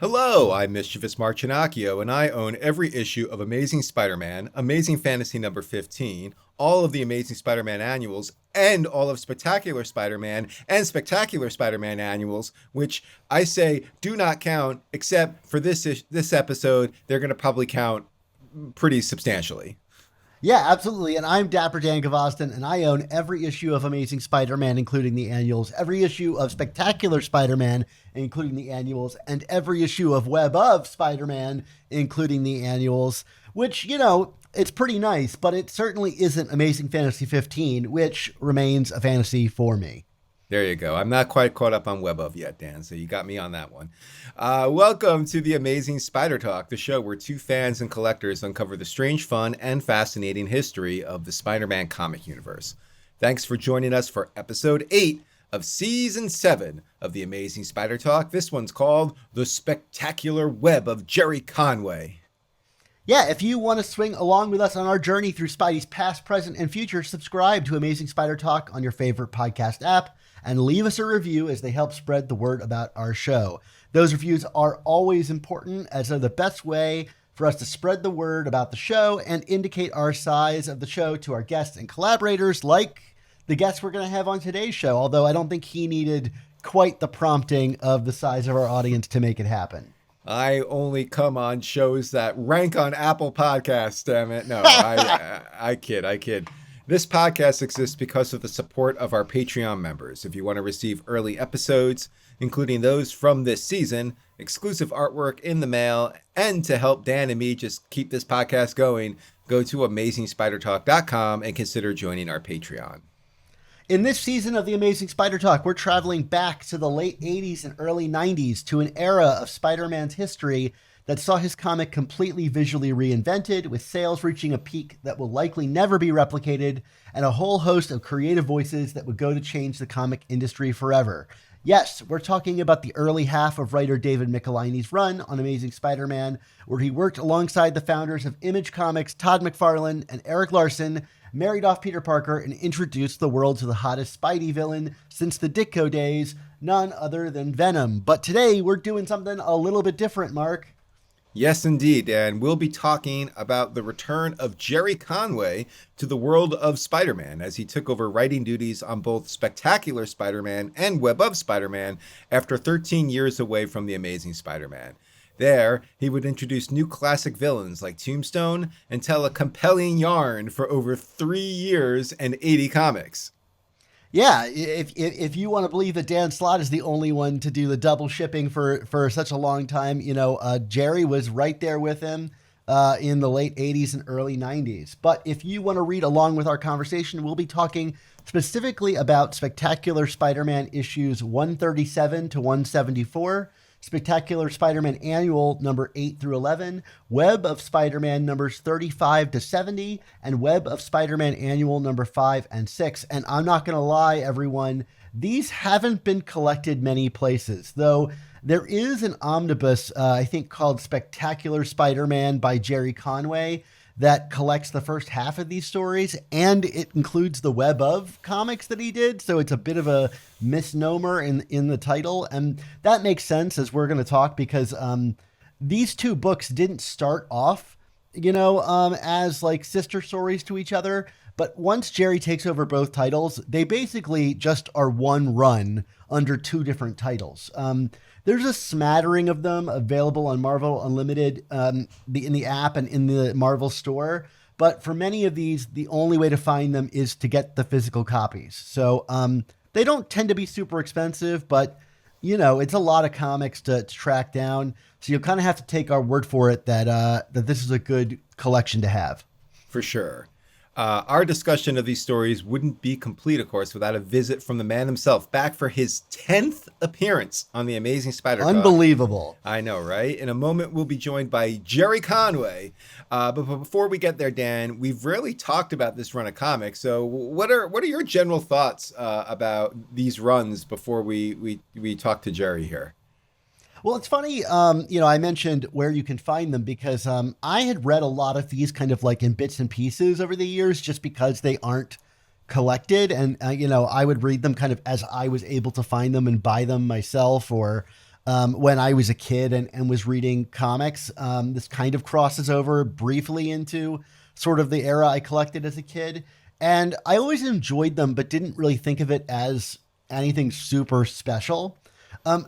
Hello, I'm Mischievous Marcinacchio, and I own every issue of Amazing Spider-Man, Amazing Fantasy number 15, all of the Amazing Spider-Man annuals, and all of Spectacular Spider-Man and Spectacular Spider-Man annuals, which I say do not count, except for this episode, they're going to probably count pretty substantially. Yeah, absolutely. And I'm Dapper Dan Gavoston, and I own every issue of Amazing Spider-Man, including the annuals, every issue of Spectacular Spider-Man, including the annuals, and every issue of Web of Spider-Man, including the annuals, which, it's pretty nice, but it certainly isn't Amazing Fantasy 15, which remains a fantasy for me. There you go. I'm not quite caught up on Web of yet, Dan, so you got me on that one. Welcome to the Amazing Spider Talk, the show where two fans and collectors uncover the strange, fun, and fascinating history of the Spider-Man comic universe. Thanks for joining us for episode 8 of season 7 of the Amazing Spider Talk. This one's called The Spectacular Web of Gerry Conway. Yeah, if you want to swing along with us on our journey through Spidey's past, present, and future, subscribe to Amazing Spider Talk on your favorite podcast app and leave us a review as they help spread the word about our show. Those reviews are always important as they're the best way for us to spread the word about the show and indicate our size of the show to our guests and collaborators, like the guest we're going to have on today's show, although I don't think he needed quite the prompting of the size of our audience to make it happen. I only come on shows that rank on Apple Podcasts, damn it. No, I kid. This podcast exists because of the support of our Patreon members. If you want to receive early episodes, including those from this season, exclusive artwork in the mail, and to help Dan and me just keep this podcast going, go to AmazingSpiderTalk.com and consider joining our Patreon. In this season of the Amazing Spider Talk, we're traveling back to the late 80s and early 90s to an era of Spider-Man's history that saw his comic completely visually reinvented, with sales reaching a peak that will likely never be replicated, and a whole host of creative voices that would go to change the comic industry forever. Yes, we're talking about the early half of writer David Michelinie's run on Amazing Spider-Man, where he worked alongside the founders of Image Comics, Todd McFarlane and Eric Larson, married off Peter Parker, and introduced the world to the hottest Spidey villain since the Ditko days, none other than Venom. But today, we're doing something a little bit different, Mark. Yes, indeed, and we'll be talking about the return of Gerry Conway to the world of Spider-Man as he took over writing duties on both Spectacular Spider-Man and Web of Spider-Man after 13 years away from the Amazing Spider-Man. There, he would introduce new classic villains like Tombstone and tell a compelling yarn for over 3 years and 80 comics. Yeah, if you want to believe that Dan Slott is the only one to do the double shipping for such a long time, Gerry was right there with him in the late 80s and early 90s. But if you want to read along with our conversation, we'll be talking specifically about Spectacular Spider-Man issues 137 to 174, Spectacular Spider-Man Annual number 8 through 11, Web of Spider-Man numbers 35 to 70, and Web of Spider-Man Annual number 5 and 6. And I'm not going to lie, everyone, these haven't been collected many places, though there is an omnibus, I think, called Spectacular Spider-Man by Gerry Conway that collects the first half of these stories, and it includes the Web of comics that he did, so it's a bit of a misnomer in the title, and that makes sense as we're going to talk, because these two books didn't start off, as like sister stories to each other, but once Gerry takes over both titles, they basically just are one run under two different titles. There's a smattering of them available on Marvel Unlimited, in the app and in the Marvel store. But for many of these, the only way to find them is to get the physical copies. So they don't tend to be super expensive, but it's a lot of comics to track down. So you'll kind of have to take our word for it that this is a good collection to have. For sure. Our discussion of these stories wouldn't be complete, of course, without a visit from the man himself, back for his 10th appearance on the Amazing Spider Talk. Unbelievable. I know, right? In a moment, we'll be joined by Gerry Conway. But before we get there, Dan, we've rarely talked about this run of comics. So what are your general thoughts about these runs before we talk to Gerry here? Well, it's funny, I mentioned where you can find them because I had read a lot of these kind of like in bits and pieces over the years just because they aren't collected. And, I would read them kind of as I was able to find them and buy them myself or when I was a kid and was reading comics. This kind of crosses over briefly into sort of the era I collected as a kid. And I always enjoyed them, but didn't really think of it as anything super special.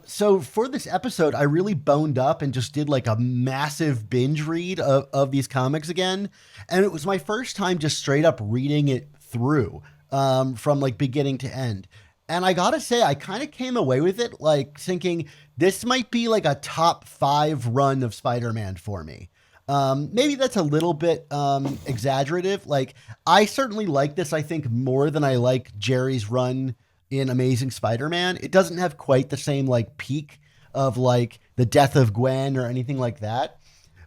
So for this episode, I really boned up and just did like a massive binge read of these comics again. And it was my first time just straight up reading it through from like beginning to end. And I gotta say, I kind of came away with it like thinking this might be like a top 5 run of Spider-Man for me. Maybe that's a little bit exaggerative. Like, I certainly like this, I think, more than I like Gerry's run in Amazing Spider-Man. It doesn't have quite the same like peak of like the death of Gwen or anything like that.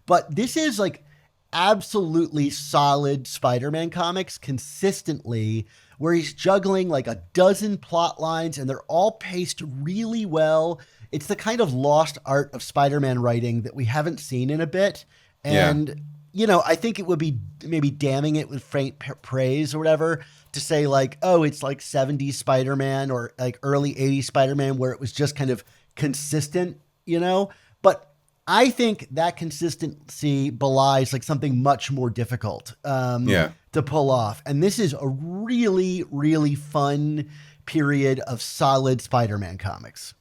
But this is like absolutely solid Spider-Man comics consistently, where he's juggling like a dozen plot lines and they're all paced really well. It's the kind of lost art of Spider-Man writing that we haven't seen in a bit. And, you know, I think it would be maybe damning it with faint praise or whatever to say like, oh, it's like 70s Spider-Man or like early 80s Spider-Man where it was just kind of consistent, you know? But I think that consistency belies like something much more difficult to pull off. And this is a really, really fun period of solid Spider-Man comics.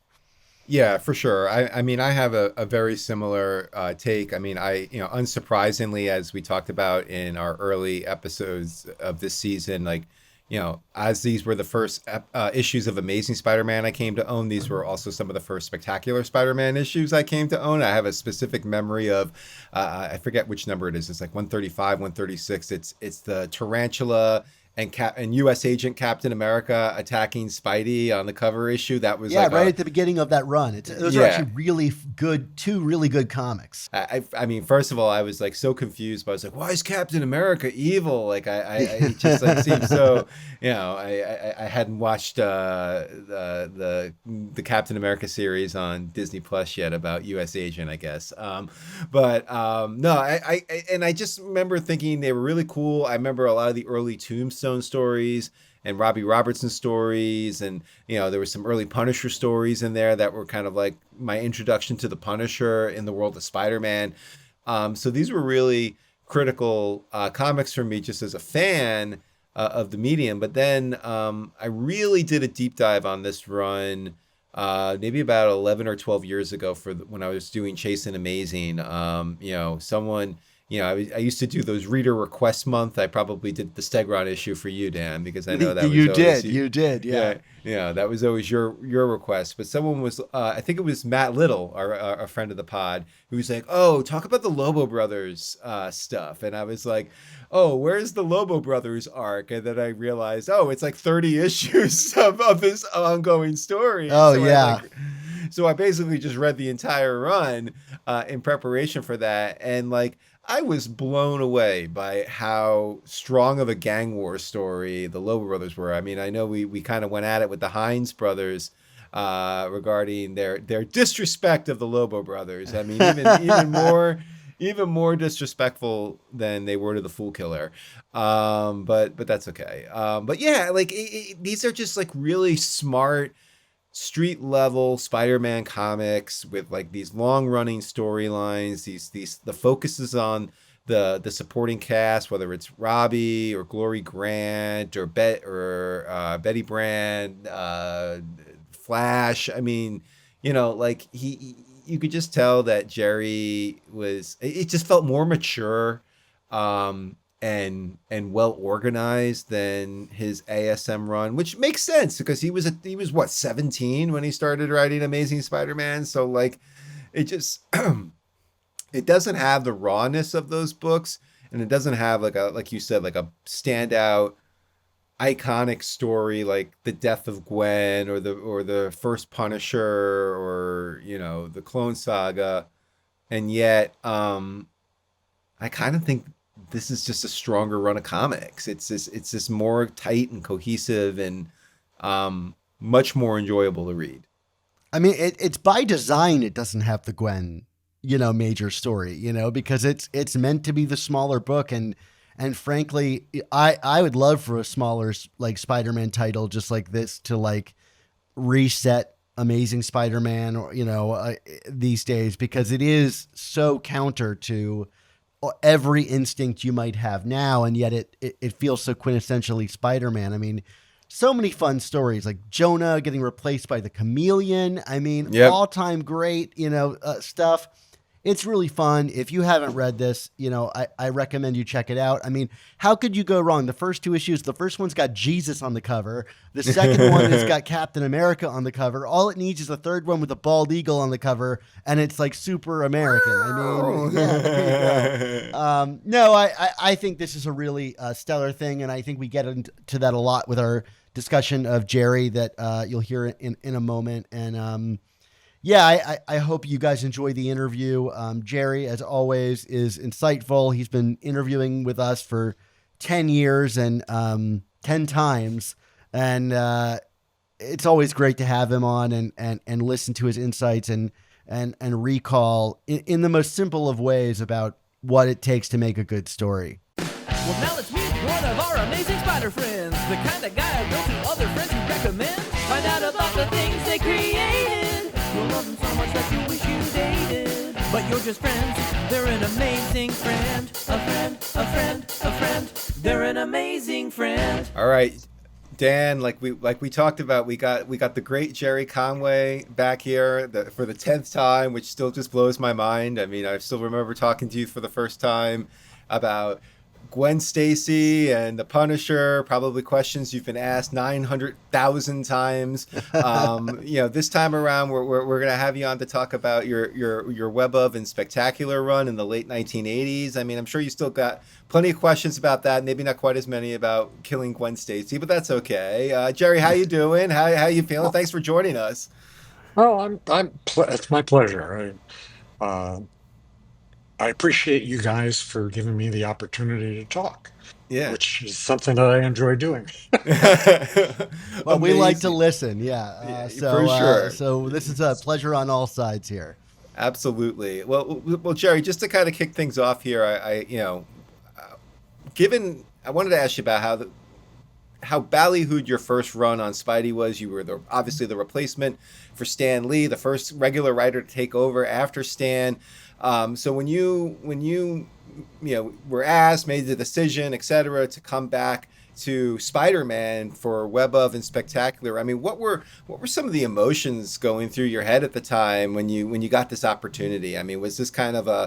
Yeah, for sure. I mean, I have a very similar take. I mean, unsurprisingly, as we talked about in our early episodes of this season, like, as these were the first issues of Amazing Spider-Man I came to own, these were also some of the first Spectacular Spider-Man issues I came to own. I have a specific memory of, I forget which number it is. It's like 135, 136. It's the tarantula and U.S. Agent Captain America attacking Spidey on the cover issue. That was right at the beginning of that run. Those are actually really good, 2 really good comics. I mean, first of all, I was like so confused, but I was like, why is Captain America evil? Like it just like seemed so, I hadn't watched the Captain America series on Disney Plus yet about U.S. Agent, I guess. No, I just remember thinking they were really cool. I remember a lot of the early Tombstone stories and Robbie Robertson stories, and there were some early Punisher stories in there that were kind of like my introduction to the Punisher in the world of Spider-Man. So these were really critical comics for me just as a fan of the medium. But then I really did a deep dive on this run maybe about 11 or 12 years ago when I was doing Chasing Amazing. Someone... I used to do those reader request month. I probably did the Stegron issue for you, Dan, because I know that was you did. Yeah, that was always your request. But someone was, I think it was Matt Little, our friend of the pod, who was like, "Oh, talk about the Lobo Brothers stuff," and I was like, "Oh, where's the Lobo Brothers arc?" And then I realized, oh, it's like 30 issues of this ongoing story. Oh, so yeah. So I basically just read the entire run in preparation for that, and like. I was blown away by how strong of a gang war story the Lobo Brothers were. I mean, I know we kind of went at it with the Hines brothers regarding their disrespect of the Lobo Brothers. I mean, even more disrespectful than they were to the Fool Killer. But that's okay. But yeah, like these are just like really smart street level Spider-Man comics with like these long running storylines. The focus is on the supporting cast, whether it's Robbie or Glory Grant or Betty Brand, Flash. I mean, like you could just tell that Gerry it just felt more mature and well organized than his ASM run, which makes sense because he was what, 17 when he started writing Amazing Spider-Man. So like it just it doesn't have the rawness of those books, and it doesn't have like you said, like a standout iconic story like the death of Gwen or the first Punisher or the Clone Saga. And yet I kind of think this is just a stronger run of comics. It's just more tight and cohesive and much more enjoyable to read. I mean, it's by design. It doesn't have the Gwen, major story, because it's meant to be the smaller book. And frankly, I would love for a smaller like Spider-Man title just like this to like reset Amazing Spider-Man, or these days, because it is so counter to every instinct you might have now, and yet it feels so quintessentially Spider-Man. I mean, so many fun stories like Jonah getting replaced by the chameleon. I mean, Yep. all-time great, stuff. It's really fun. If you haven't read this, I recommend you check it out. I mean, how could you go wrong? The first two issues, the first one's got Jesus on the cover. The second one has got Captain America on the cover. All it needs is a third one with a bald eagle on the cover, and it's like super American. I mean, yeah, there you go. No, I think this is a really stellar thing, and I think we get into that a lot with our discussion of Gerry that you'll hear in a moment. And yeah, I hope you guys enjoy the interview. Gerry, as always, is insightful. He's been interviewing with us for 10 years and 10 times. And it's always great to have him on and listen to his insights and recall in the most simple of ways about what it takes to make a good story. Well, now let's meet one of our amazing spider friends. The kind of guy who goes to other friends who recommend. Find out about the things they created. You'll love them so much that you wish you dated. But you're just friends. They're an amazing friend. A friend, a friend, a friend. They're an amazing friend. All right, Dan, like we talked about, we got the great Gerry Conway back here for the 10th time, which still just blows my mind. I mean, I still remember talking to you for the first time about Gwen Stacy and the Punisher, probably questions you've been asked 900,000 times. This time around, we're going to have you on to talk about your Web of and Spectacular run in the late 1980s. I mean, I'm sure you still got plenty of questions about that. Maybe not quite as many about killing Gwen Stacy, but that's okay. Gerry, how you doing? How you feeling? Thanks for joining us. Oh, it's my pleasure. I appreciate you guys for giving me the opportunity to talk, Yeah. which is something that I enjoy doing. Well, we like to Amazing. listen. Yeah. Yeah, for sure. So this is a pleasure on all sides here. Absolutely. Well, Gerry, just to kind of kick things off here, given I wanted to ask you about how ballyhooed your first run on Spidey was. You were obviously the replacement for Stan Lee, the first regular writer to take over after Stan. So when you were asked, made the decision, etc., to come back to Spider-Man for Web of and Spectacular, I mean, what were some of the emotions going through your head at the time when you got this opportunity? I mean, was this kind of a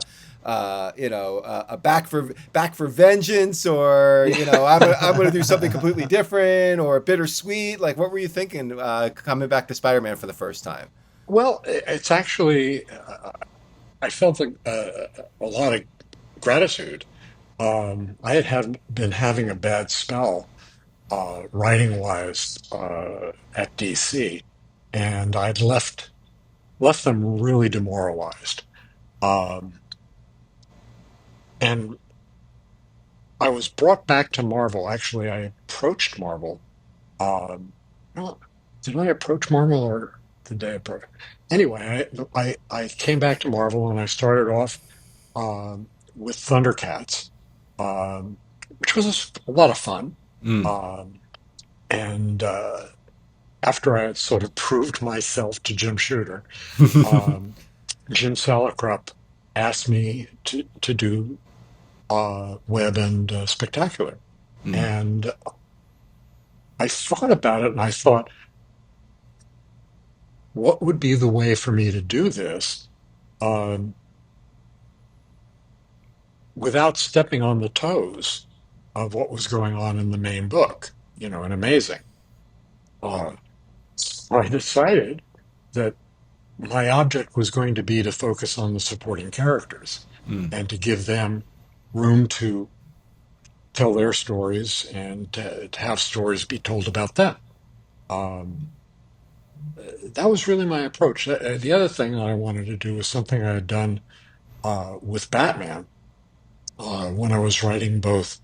back for vengeance, or I'm gonna do something completely different, or bittersweet? Like, what were you thinking coming back to Spider-Man for the first time? Well, it's actually, I felt a lot of gratitude. I had been having a bad spell writing wise at DC, and I'd left them really demoralized. Um, and I was brought back to Marvel. Actually, I approached Marvel. Um, well, did I approach Marvel or did they approach? Anyway, I came back to Marvel and I started off with Thundercats, um, which was a lot of fun. Mm. Um, and after I had sort of proved myself to Jim Shooter, um, Jim Salicrup asked me to do Web and Spectacular. Mm. And I thought about it and I thought, what would be the way for me to do this um, without stepping on the toes of what was going on in the main book? And amazing. Uh, so I decided that my object was going to be to focus on the supporting characters Mm. and to give them room to tell their stories and to have stories be told about them. Um, that was really my approach. The other thing that I wanted to do was something I had done with Batman when I was writing both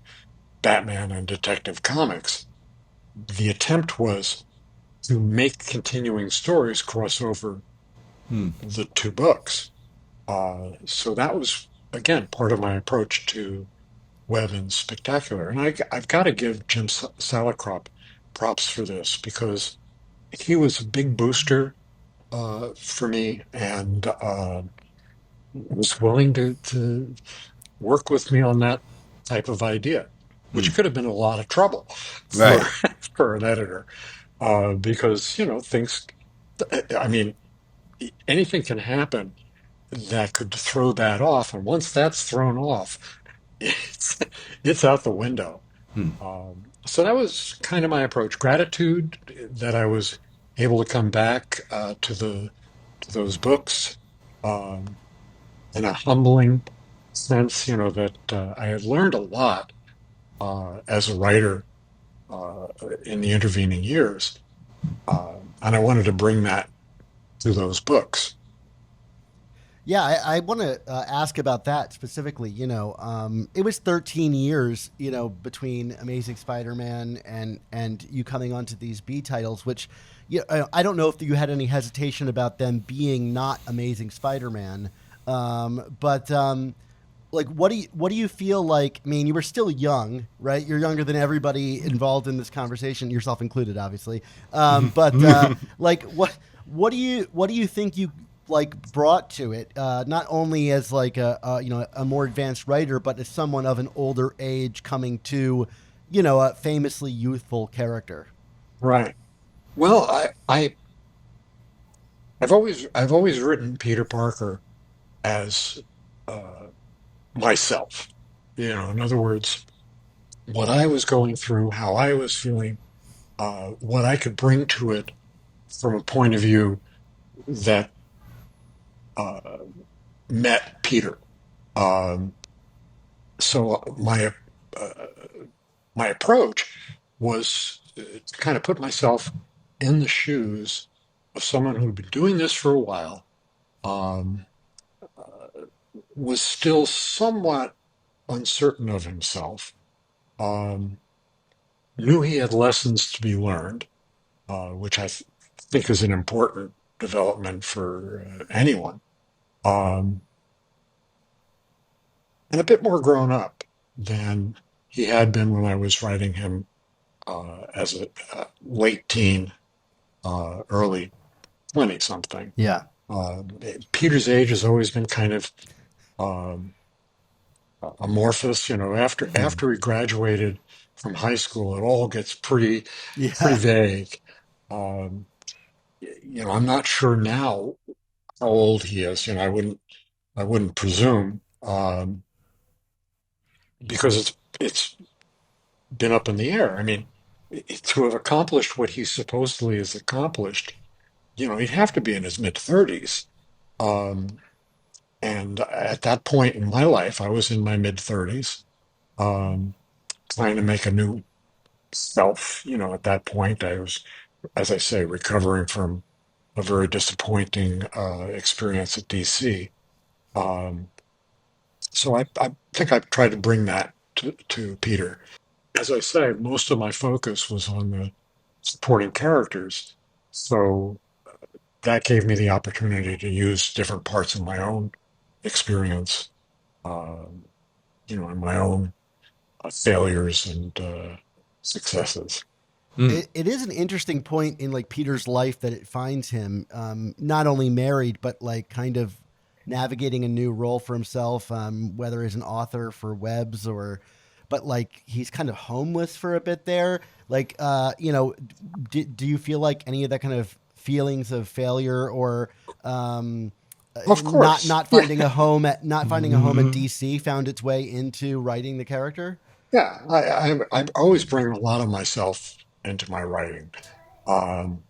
Batman and Detective Comics. The attempt was to make continuing stories cross over Mm. the two books. So that was, again, part of my approach to Web and Spectacular. And I've got to give Jim Salicrup props for this because he was a big booster for me, and was willing to work with me on that type of idea, which Mm. could have been a lot of trouble for Right. for an editor, because things. I mean, anything can happen that could throw that off, and once that's thrown off, it's it's out the window. Mm. So that was kind of my approach. Gratitude that I was able to come back to those books, um, in a humbling sense, that I had learned a lot as a writer uh, in the intervening years, and I wanted to bring that to those books. Yeah, I want to ask about that specifically. It was 13 years, between Amazing Spider-Man and you coming onto these B titles, which, I don't know if you had any hesitation about them being not Amazing Spider-Man, but like, what do you feel like? I mean, you were still young, right? You're younger than everybody involved in this conversation, yourself included, obviously. But like, what do you think you like brought to it? Not only as like a more advanced writer, but as someone of an older age coming to, a famously youthful character. Right. Well, I've always written Peter Parker as uh, myself. In other words, what I was going through, how I was feeling, what I could bring to it from a point of view that uh, met Peter. Um, so uh, my approach was to kind of put myself in the shoes of someone who'd been doing this for a while, um, was still somewhat uncertain of himself, um, knew he had lessons to be learned, which think is an important development for anyone, um, and a bit more grown up than he had been when I was writing him as a late teen, early 20 something. Yeah. Uh, Peter's age has always been kind of um, amorphous. After he graduated from high school, it all gets pretty Yeah. vague. Um, I'm not sure now how old he is. I wouldn't presume, because it's been up in the air. I mean, to have accomplished what he supposedly has accomplished, he'd have to be in his mid 30s. Um, and at that point in my life, I was in my mid 30s, um, trying to make a new self. At that point, I was, as I say, recovering from a very disappointing experience at DC. Um, so I think I've tried to bring that to Peter. As I say, most of my focus was on the supporting characters. So that gave me the opportunity to use different parts of my own experience, um, and my own failures and successes. Mm. It is an interesting point in like Peter's life that it finds him not only married but like kind of navigating a new role for himself, whether as an author for webs or, but like he's kind of homeless for a bit there. Like, do you feel like any of that kind of feelings of failure or Of not course, not yeah, finding a home at not finding a home in DC found its way into writing the character? yeah. I always bring a lot of myself into my writing, um,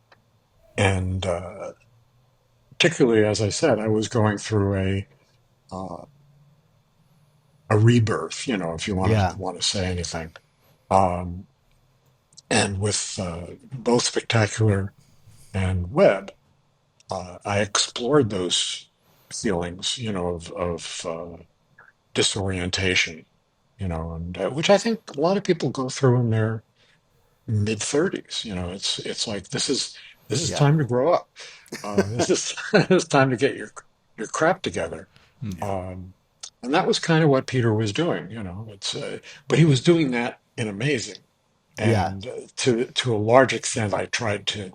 and particularly as I said, I was going through uh, a rebirth. If you Yeah. want to say anything, um, and with both Spectacular and Web, I explored those feelings, of disorientation, and which I think a lot of people go through in their mid 30s. It's like this is Yeah. time to grow up. This is it's time to get your crap together. Yeah. Um, and that was kind of what Peter was doing. But he was doing that in amazing. Yeah. And to a large extent, I tried to,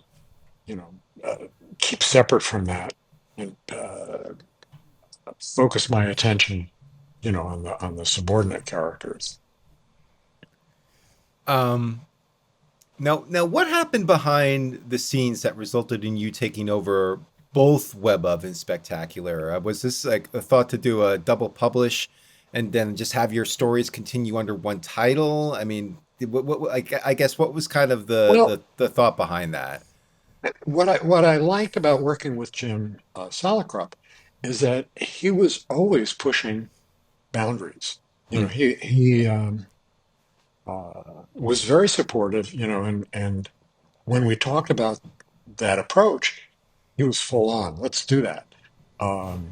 keep separate from that and focus my attention, on the subordinate characters. Um, now, what happened behind the scenes that resulted in you taking over both Web of and Spectacular? Was this like a thought to do a double publish and then just have your stories continue under one title? I mean, I guess what was kind of Well, the thought behind that? what I liked about working with Jim Salicrup is that he was always pushing boundaries. Hmm. He was very supportive, and when we talked about that approach, he was full on. Let's do that. Um,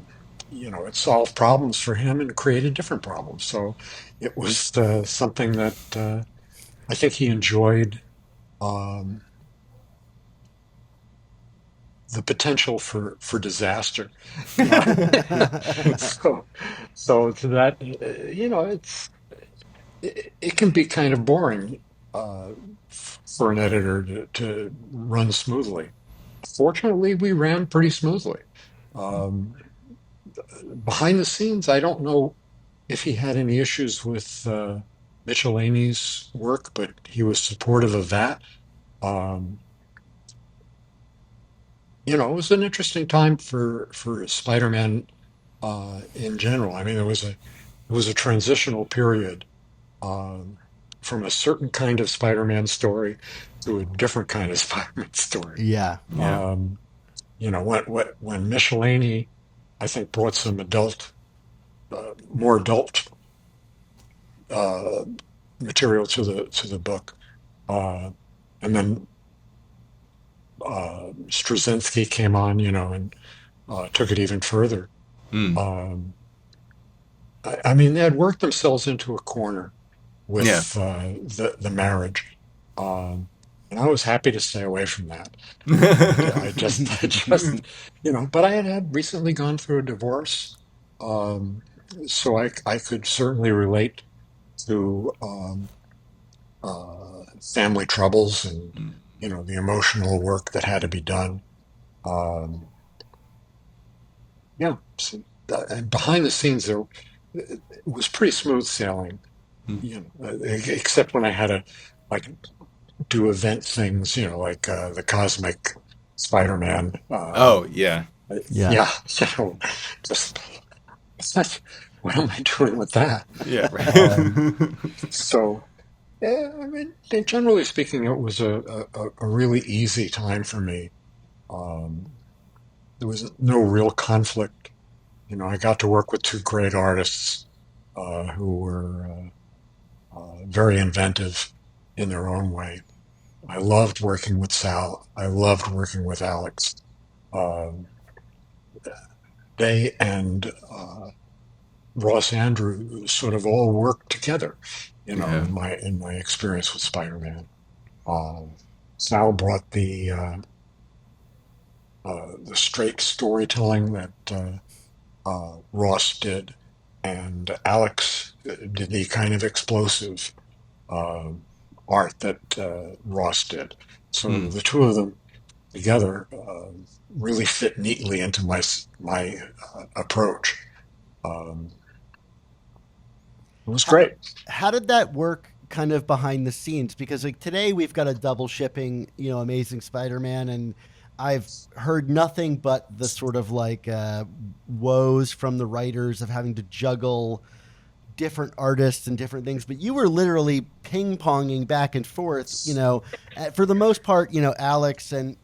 it solved problems for him and created different problems. So it was something that I think he enjoyed, um, the potential for disaster. Uh, so to that, it can be kind of boring for an editor to run smoothly. Fortunately, we ran pretty smoothly. Um, Behind the scenes, I don't know if he had any issues with Mitchell-Laney's work, but he was supportive of that. Um, it was an interesting time for Spider-Man in general. I mean, it was a transitional period, um, from a certain kind of Spider-Man story to a different kind of Spider-Man story. Yeah. Yeah. Um, when Michelinie, I think, brought some more adult uh, material to the book, uh, and then Straczynski came on, and took it even further. Hmm. Um, I mean, they had worked themselves into a corner Yeah. with the marriage, um, and I was happy to stay away from that. But I had recently gone through a divorce, um, so I could certainly relate to family troubles and the emotional work that had to be done. Um, yeah, so, and behind the scenes there, it was pretty smooth sailing, except when I had to like do event things, like the Cosmic Spider-Man. Oh, yeah. Yeah. Yeah, just what am I doing with that? Yeah. Um, Right. so, yeah, I mean, generally speaking, it was a really easy time for me. Um, there was no real conflict. I got to work with two great artists who were very inventive in their own way. I loved working with Sal. I loved working with Alex. Um, they and Ross Andrews sort of all worked together, Yeah. in my experience with Spider-Man. Um, Sal brought the straight storytelling that Ross did, and Alex did the kind of explosive uh, art that Ross did. So Hmm. the two of them together really fit neatly into my approach. Um, it was How, great. how did that work kind of behind the scenes? Because like today we've got a double shipping, Amazing Spider-Man, and I've heard nothing but the sort of like woes from the writers of having to juggle different artists and different things, but you were literally ping ponging back and forth. For the most part, Alex and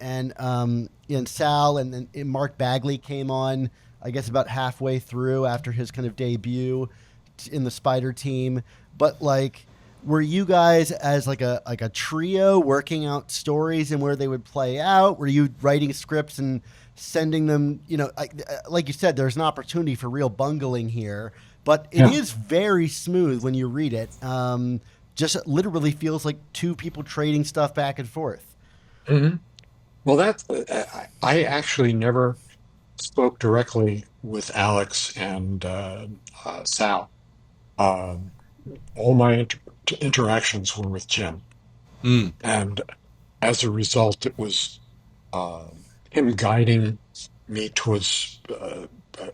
Sal and Mark Bagley came on, I guess, about halfway through after his kind of debut in the Spider Team. But like, were you guys as like a trio working out stories and where they would play out? Were you writing scripts and sending them? Like you said, there's an opportunity for real bungling here, but it Yeah. is very smooth when you read it. Just literally feels like two people trading stuff back and forth. hmm Well, I actually never spoke directly with Alex and Sal. Um, all my interactions were with Jim, Mm. and as a result, it was. him guiding me towards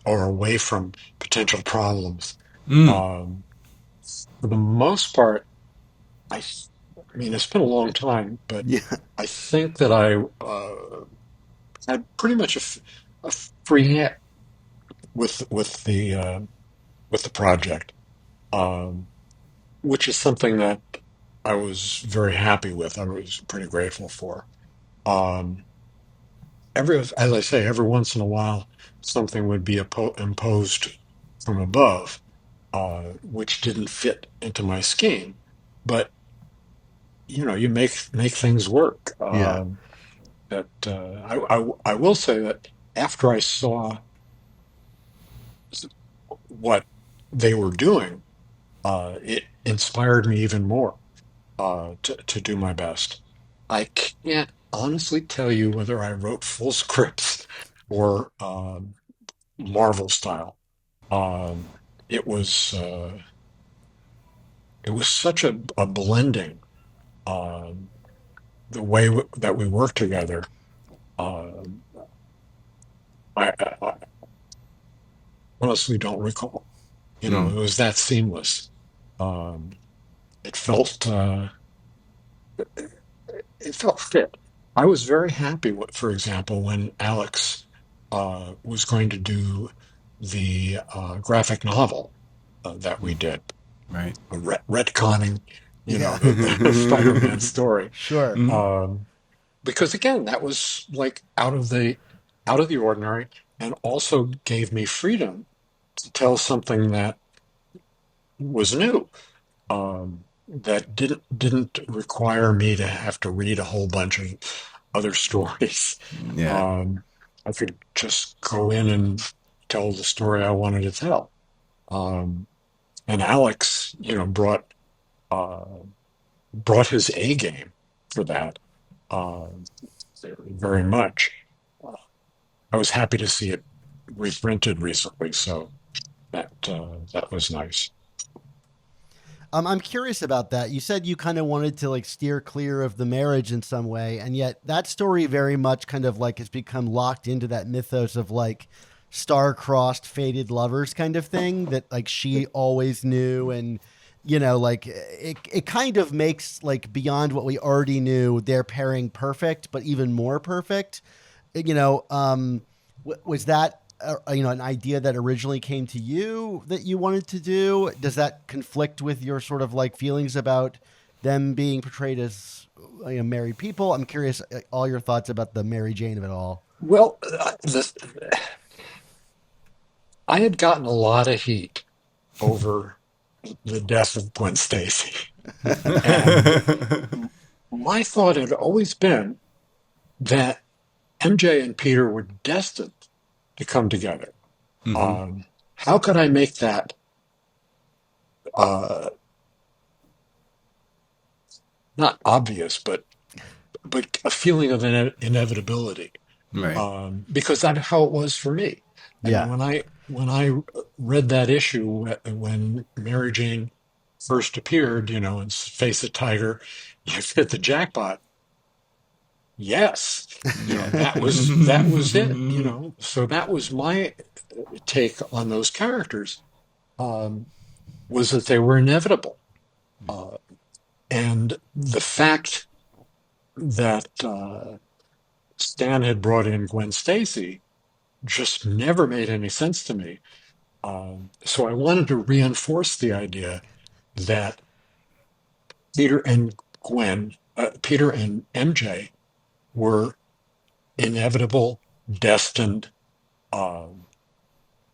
or away from potential problems. Mm, Um, for the most part, I mean, it's been a long time, but Yeah. I think that I had pretty much a free hand with the project, um, which is something that I was very happy with. I was pretty grateful for. Um, as I say, every once in a while, something would be imposed from above, which didn't fit into my scheme. But you make things work. Yeah. That I will say that after I saw what they were doing, it inspired me even more to do my best. I can't honestly tell you whether I wrote full scripts or Marvel style. Um, it was it was such a blending. Um, the way that we worked together, um, I honestly don't recall. mm, It was that seamless. Um, it felt it felt fit. I was very happy with, for example, when Alex was going to do the graphic novel that we did, right. retconning, Yeah. the Spider-Man story. Sure. Mm, Um, because again, that was like out of the ordinary, and also gave me freedom to tell something that was new, that didn't require me to have to read a whole bunch of other stories. yeah. Um, I could just go in and tell the story I wanted to tell. Um, and Alex, uh, brought his A game for that, uh, very much. I was happy to see it reprinted recently, so that was nice. I'm curious about that. You said you kind of wanted to like steer clear of the marriage in some way, and yet that story very much kind of like has become locked into that mythos of like star-crossed fated lovers kind of thing that like she always knew, and like it kind of makes like beyond what we already knew their pairing perfect, but even more perfect. Was that an idea that originally came to you that you wanted to do? Does that conflict with your sort of like feelings about them being portrayed as married people? I'm curious, all your thoughts about the Mary Jane of it all. Well, I had gotten a lot of heat over the death of Gwen Stacy, and my thought had always been that MJ and Peter were destined to come together. Hmm. Um, how could I make that uh, not obvious, but a feeling of inevitability? Right. Because that's how it was for me. I mean, Yeah. when I read that issue when Mary Jane first appeared, and Face the Tiger, you hit the jackpot. Yes, Yeah. that was it. So that was my take on those characters, um, was that they were inevitable, uh, and the fact that Stan had brought in Gwen Stacy just never made any sense to me. So I wanted to reinforce the idea that Peter and Peter and MJ were inevitable, destined. Um,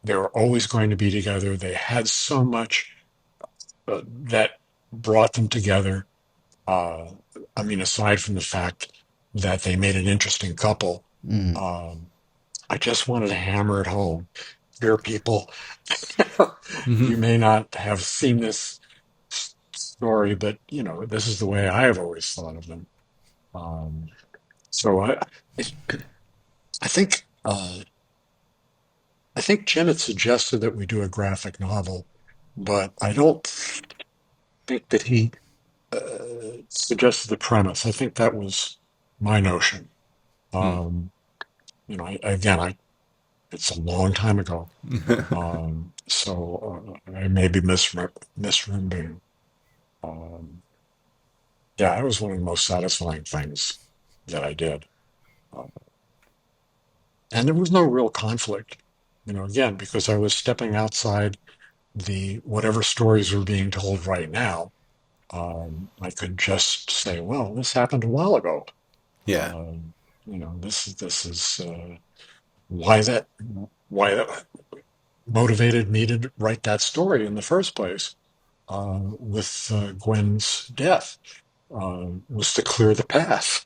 they were always going to be together. They had so much that brought them together. Uh, I mean, aside from the fact that they made an interesting couple, Mm. um, I just wanted to hammer it home. Dear people, Hmm. you may not have seen this story, but this is the way I have always thought of them. Um, so I think I think Jim had suggested that we do a graphic novel, but I don't think that he suggested the premise. I think that was my notion. Um, again, it's a long time ago. I may be misremembering. Um, yeah, it was one of the most satisfying things that I did. Uh, and there was no real conflict, again, because I was stepping outside the whatever stories were being told right now. I could just say, well, this happened a while ago. Yeah. Um, this is why that motivated me to write that story in the first place with Gwen's death was to clear the path.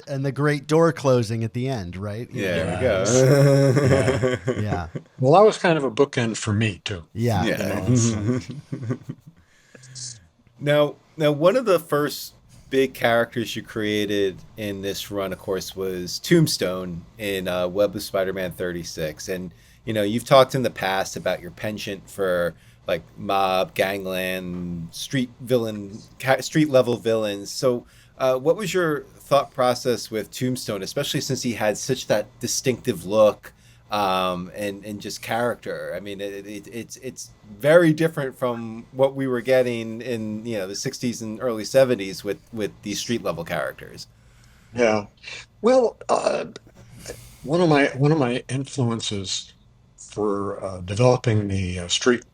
And the great door closing at the end, right? There we Yes, yeah. go. Yeah, Well, that was kind of a bookend for me too. yeah. Yeah. It's Now, one of the first big characters you created in this run, of course, was Tombstone in Web of Spider-Man 36, and you've talked in the past about your penchant for like mob, gangland, street level villains. So, what was your thought process with Tombstone, especially since he had such that distinctive look? And just character. I mean, it's very different from what we were getting in the '60s and early '70s with these street level characters. yeah. Well, one of my influences for developing the street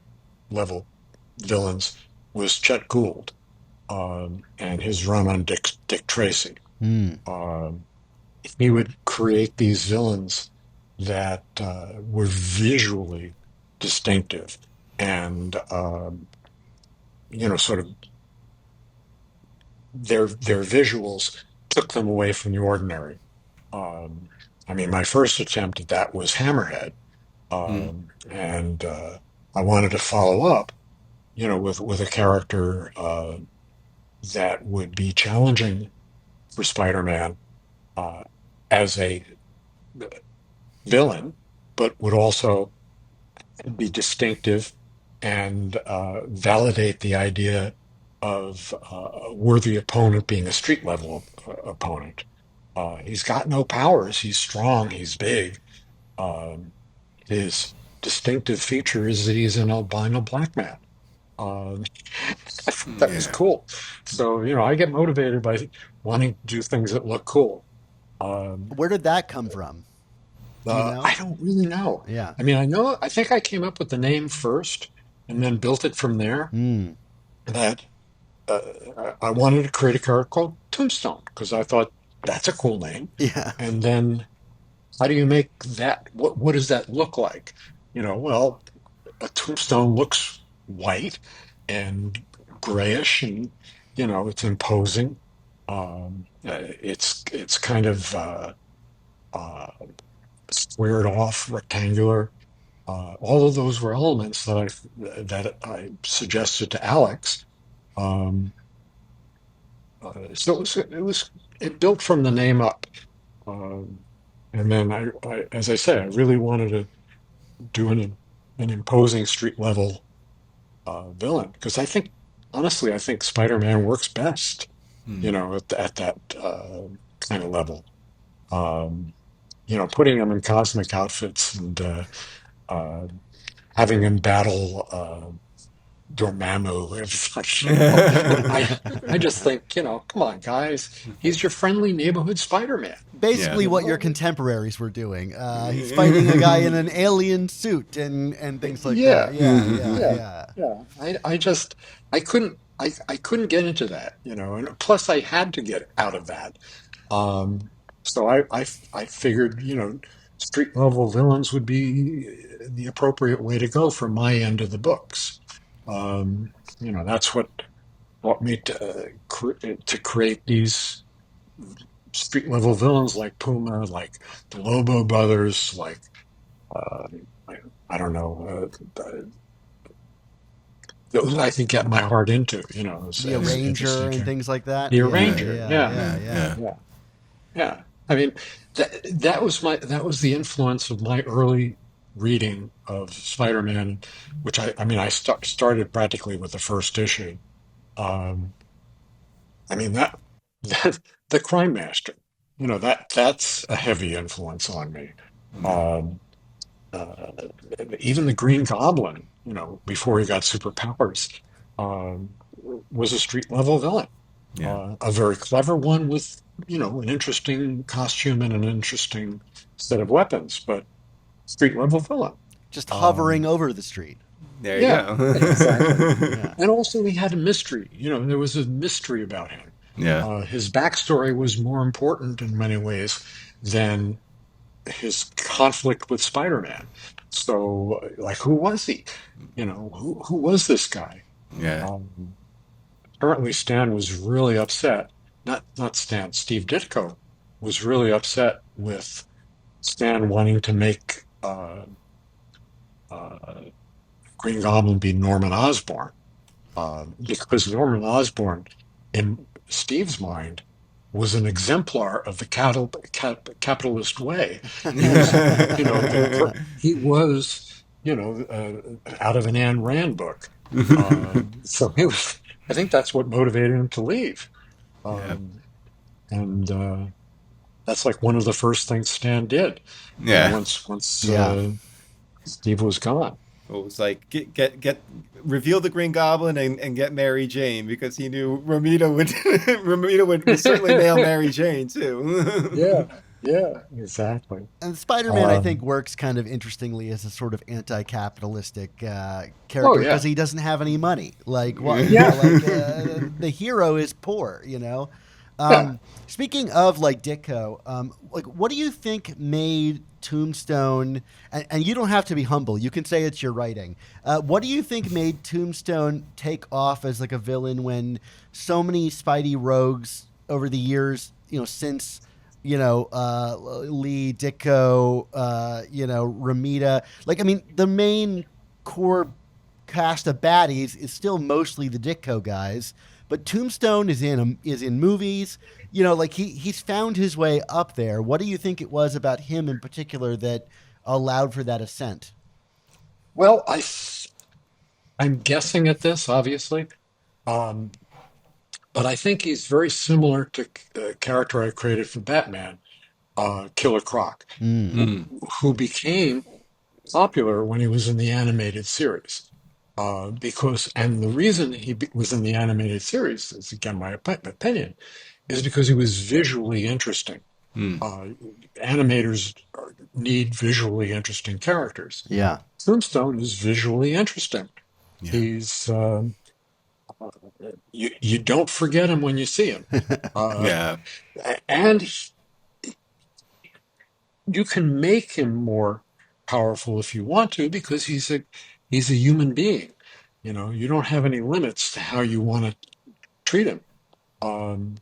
level villains was Chet Gould and his run on Dick Tracy. Mm. Um, he would create these villains that were visually distinctive and sort of their visuals took them away from the ordinary. Um, I mean, my first attempt at that was Hammerhead, Mm, and I wanted to follow up, with a character that would be challenging for Spider-Man uh, as a villain, but would also be distinctive and validate the idea of a worthy opponent being a street level opponent. He's got no powers. He's strong. He's big. Um, his distinctive feature is that he's an albino black man. Um, I thought that was yeah. cool. So, I get motivated by wanting to do things that look cool. Um, Where did that come from? Do you know? I don't really know. Yeah. I mean, I think I came up with the name first and then built it from there. Mm. That I wanted to create a character called Tombstone because I thought that's a cool name. Yeah. And then how do you make that? What does that look like? Well, a tombstone looks white and grayish, and it's imposing. It's kind of uh, squared off, rectangular. All of those were elements that I suggested to Alex. Um, so it built from the name up, um, and then as I say, I really wanted to do an imposing street level villain because honestly, I think Spider-Man works best, Mm, at that kind of level. Um, putting him in cosmic outfits and uh, having him battle Dormammu. It's like, I just think, come on, guys, he's your friendly neighborhood Spider-Man. yeah. Basically, what your contemporaries were doing. He's fighting a guy in an alien suit and things like that. Yeah, Yeah, yeah, yeah, yeah. yeah. I couldn't get into that, and plus I had to get out of that. Um, so I figured, street level villains would be the appropriate way to go for my end of the books. That's what brought me to create these street level villains like Puma, like the Lobo brothers, like uh, I, I don't know, those I can get my heart into, The as Arranger interesting and characters. things like that. The Yeah, Arranger, yeah, yeah, yeah, Yeah. yeah. Yeah. yeah. Yeah, I mean that was the influence of my early reading of Spider-Man, which I mean I started practically with the first issue. Um, I mean that the Crime Master. that's a heavy influence on me. Yeah. Um, uh, Even the Green Goblin, before he got superpowers, um, was a street level villain. Yeah. A very clever one with, an interesting costume and an interesting set of weapons, but street level villain. Just hovering Um, over the street. There you yeah, exactly. go. Yeah. And also he had a mystery. There was a mystery about him. Yeah. His backstory was more important in many ways than his conflict with Spider-Man. So, like, who was he? Who was this guy? Yeah. Um, Apparently, Stan was really upset. Not Stan. Steve Ditko was really upset with Stan wanting to make uh, Green Goblin be Norman Osborn, because Norman Osborn, in Steve's mind, was an exemplar of the capitalist way. He was, he was, out of an Ayn Rand book. So he was. I think that's what motivated him to leave. Yeah. Um, and That's like one of the first things Stan did. Yeah. Once Yeah. Steve was gone. It was like get reveal the Green Goblin and get Mary Jane because he knew Romita would would certainly nail Mary Jane too. Yeah, yeah, exactly. And Spider-Man, I think, Um, works kind of interestingly as a sort of anti-capitalistic oh character because yeah, he doesn't have any money. Like, what, yeah, the hero is poor. yeah. Speaking of like Ditko, like, what do you think made Tombstone? And you don't have to be humble. You can say it's your writing. What do you think made Tombstone take off as like a villain when so many Spidey rogues over the years, since Lee, Ditko, Ramita. Like, I mean, the main core cast of baddies is still mostly the Ditko guys, but Tombstone is in movies. Like he's found his way up there. What do you think it was about him in particular that allowed for that ascent? Well, I'm guessing at this, obviously, um, but I think he's very similar to a character I created for Batman, Killer Croc, Mm. who, Mm. who became popular when he was in the animated series. And the reason was in the animated series, is again my opinion, is because he was visually interesting. Mm. Uh, Animators need visually interesting characters. Yeah. Tombstone is visually interesting. Yeah. He's you don't forget him when you see him, uh, Yeah. and you can make him more powerful if you want to because he's a human being. You don't have any limits to how you want to treat him. Um,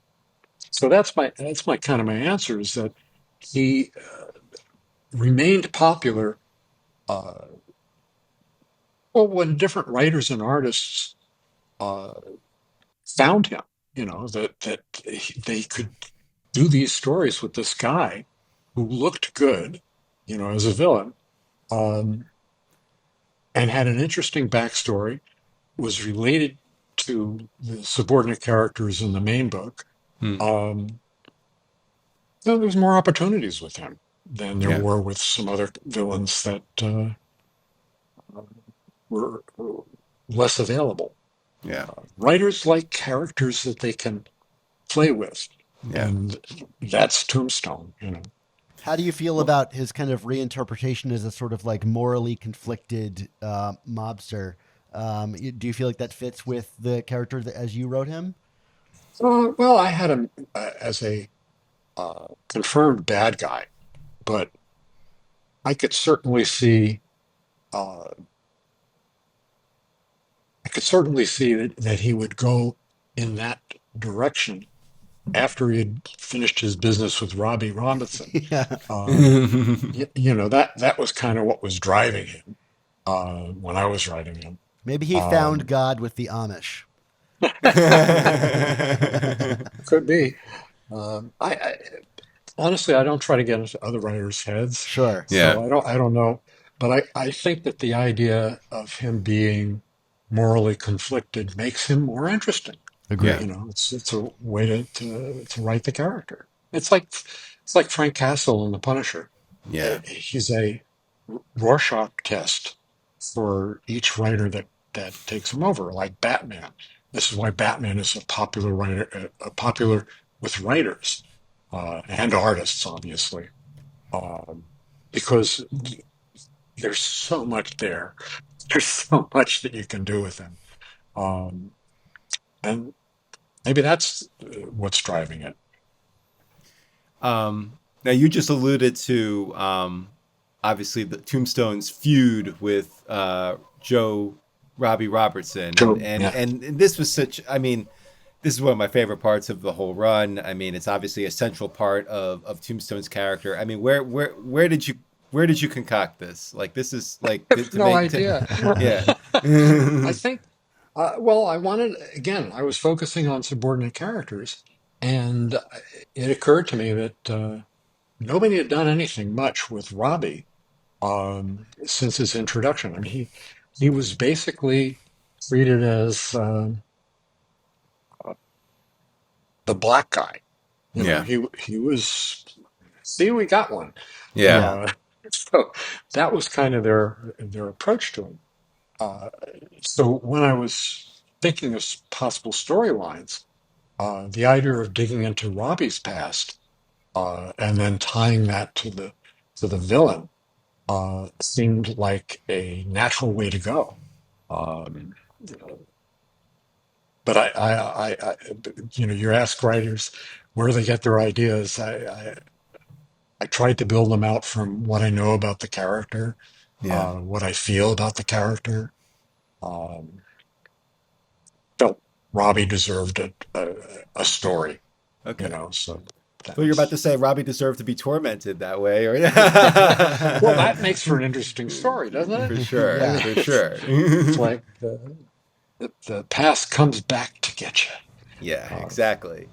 so that's my kind of my answer is that he remained popular. Uh, well, when different writers and artists uh, found him, they could do these stories with this guy who looked good, as a villain, um, and had an interesting backstory, was related to the subordinate characters in the main book. Mm. Um, so there's more opportunities with him than there Yeah. were with some other villains that were less available. Yeah. Writers like characters that they can play with, Yeah. and that's Tombstone. How do you feel about his kind of reinterpretation as a sort of like morally conflicted mobster? Do you feel like that fits with the character as you wrote him? Well, I had him as a confirmed bad guy, but I could certainly see uh, I could certainly see that he would go in that direction after he had finished his business with Robbie Robinson. Yeah. Um, that was kind of what was driving him when I was writing him. Maybe he found Um, God with the Amish. could be. I honestly, I don't try to get into other writers' heads, Sure. Yeah. so I don't know. But I think that the idea of him being morally conflicted makes him more interesting. Yeah. Agree. It's a way to write the character. it's like Frank Castle in The Punisher. Yeah. He's a Rorschach test for each writer that takes him over, like Batman. This is why Batman is a popular writer, popular with writers and artists, obviously, um, because there's so much there. There's so much that you can do with him, um, and maybe that's what's driving it. Now you just alluded to obviously the Tombstone's feud with Joe Robbie Robertson, and So and yeah, and this was such. I mean, this is one of my favorite parts of the whole run. I mean, it's obviously a central part of Tombstone's character. I mean, where did you concoct this? Like, this is like I have to no make to, idea. yeah. I think, well, I wanted, again, I was focusing on subordinate characters, and it occurred to me that nobody had done anything much with Robbie since his introduction. I mean, he was basically treated as the black guy. You know, Yeah. he was, see, we got one. Yeah. Yeah. Uh, so that was kind of their approach to him. Uh, so when I was thinking of possible storylines, the idea of digging into Robbie's past and then tying that to the villain seemed like a natural way to go. Um, but you ask writers where they get their ideas. I tried to build them out from what I know about the character, Yeah. what I feel about the character. Um, Felt Robbie deserved a story, Okay. so that So you're about was. to say Robbie deserved to be tormented that way, or Well, that makes for an interesting story, doesn't it? for sure, I mean, Yeah. for sure. it's like the past comes back to get you. Yeah, exactly.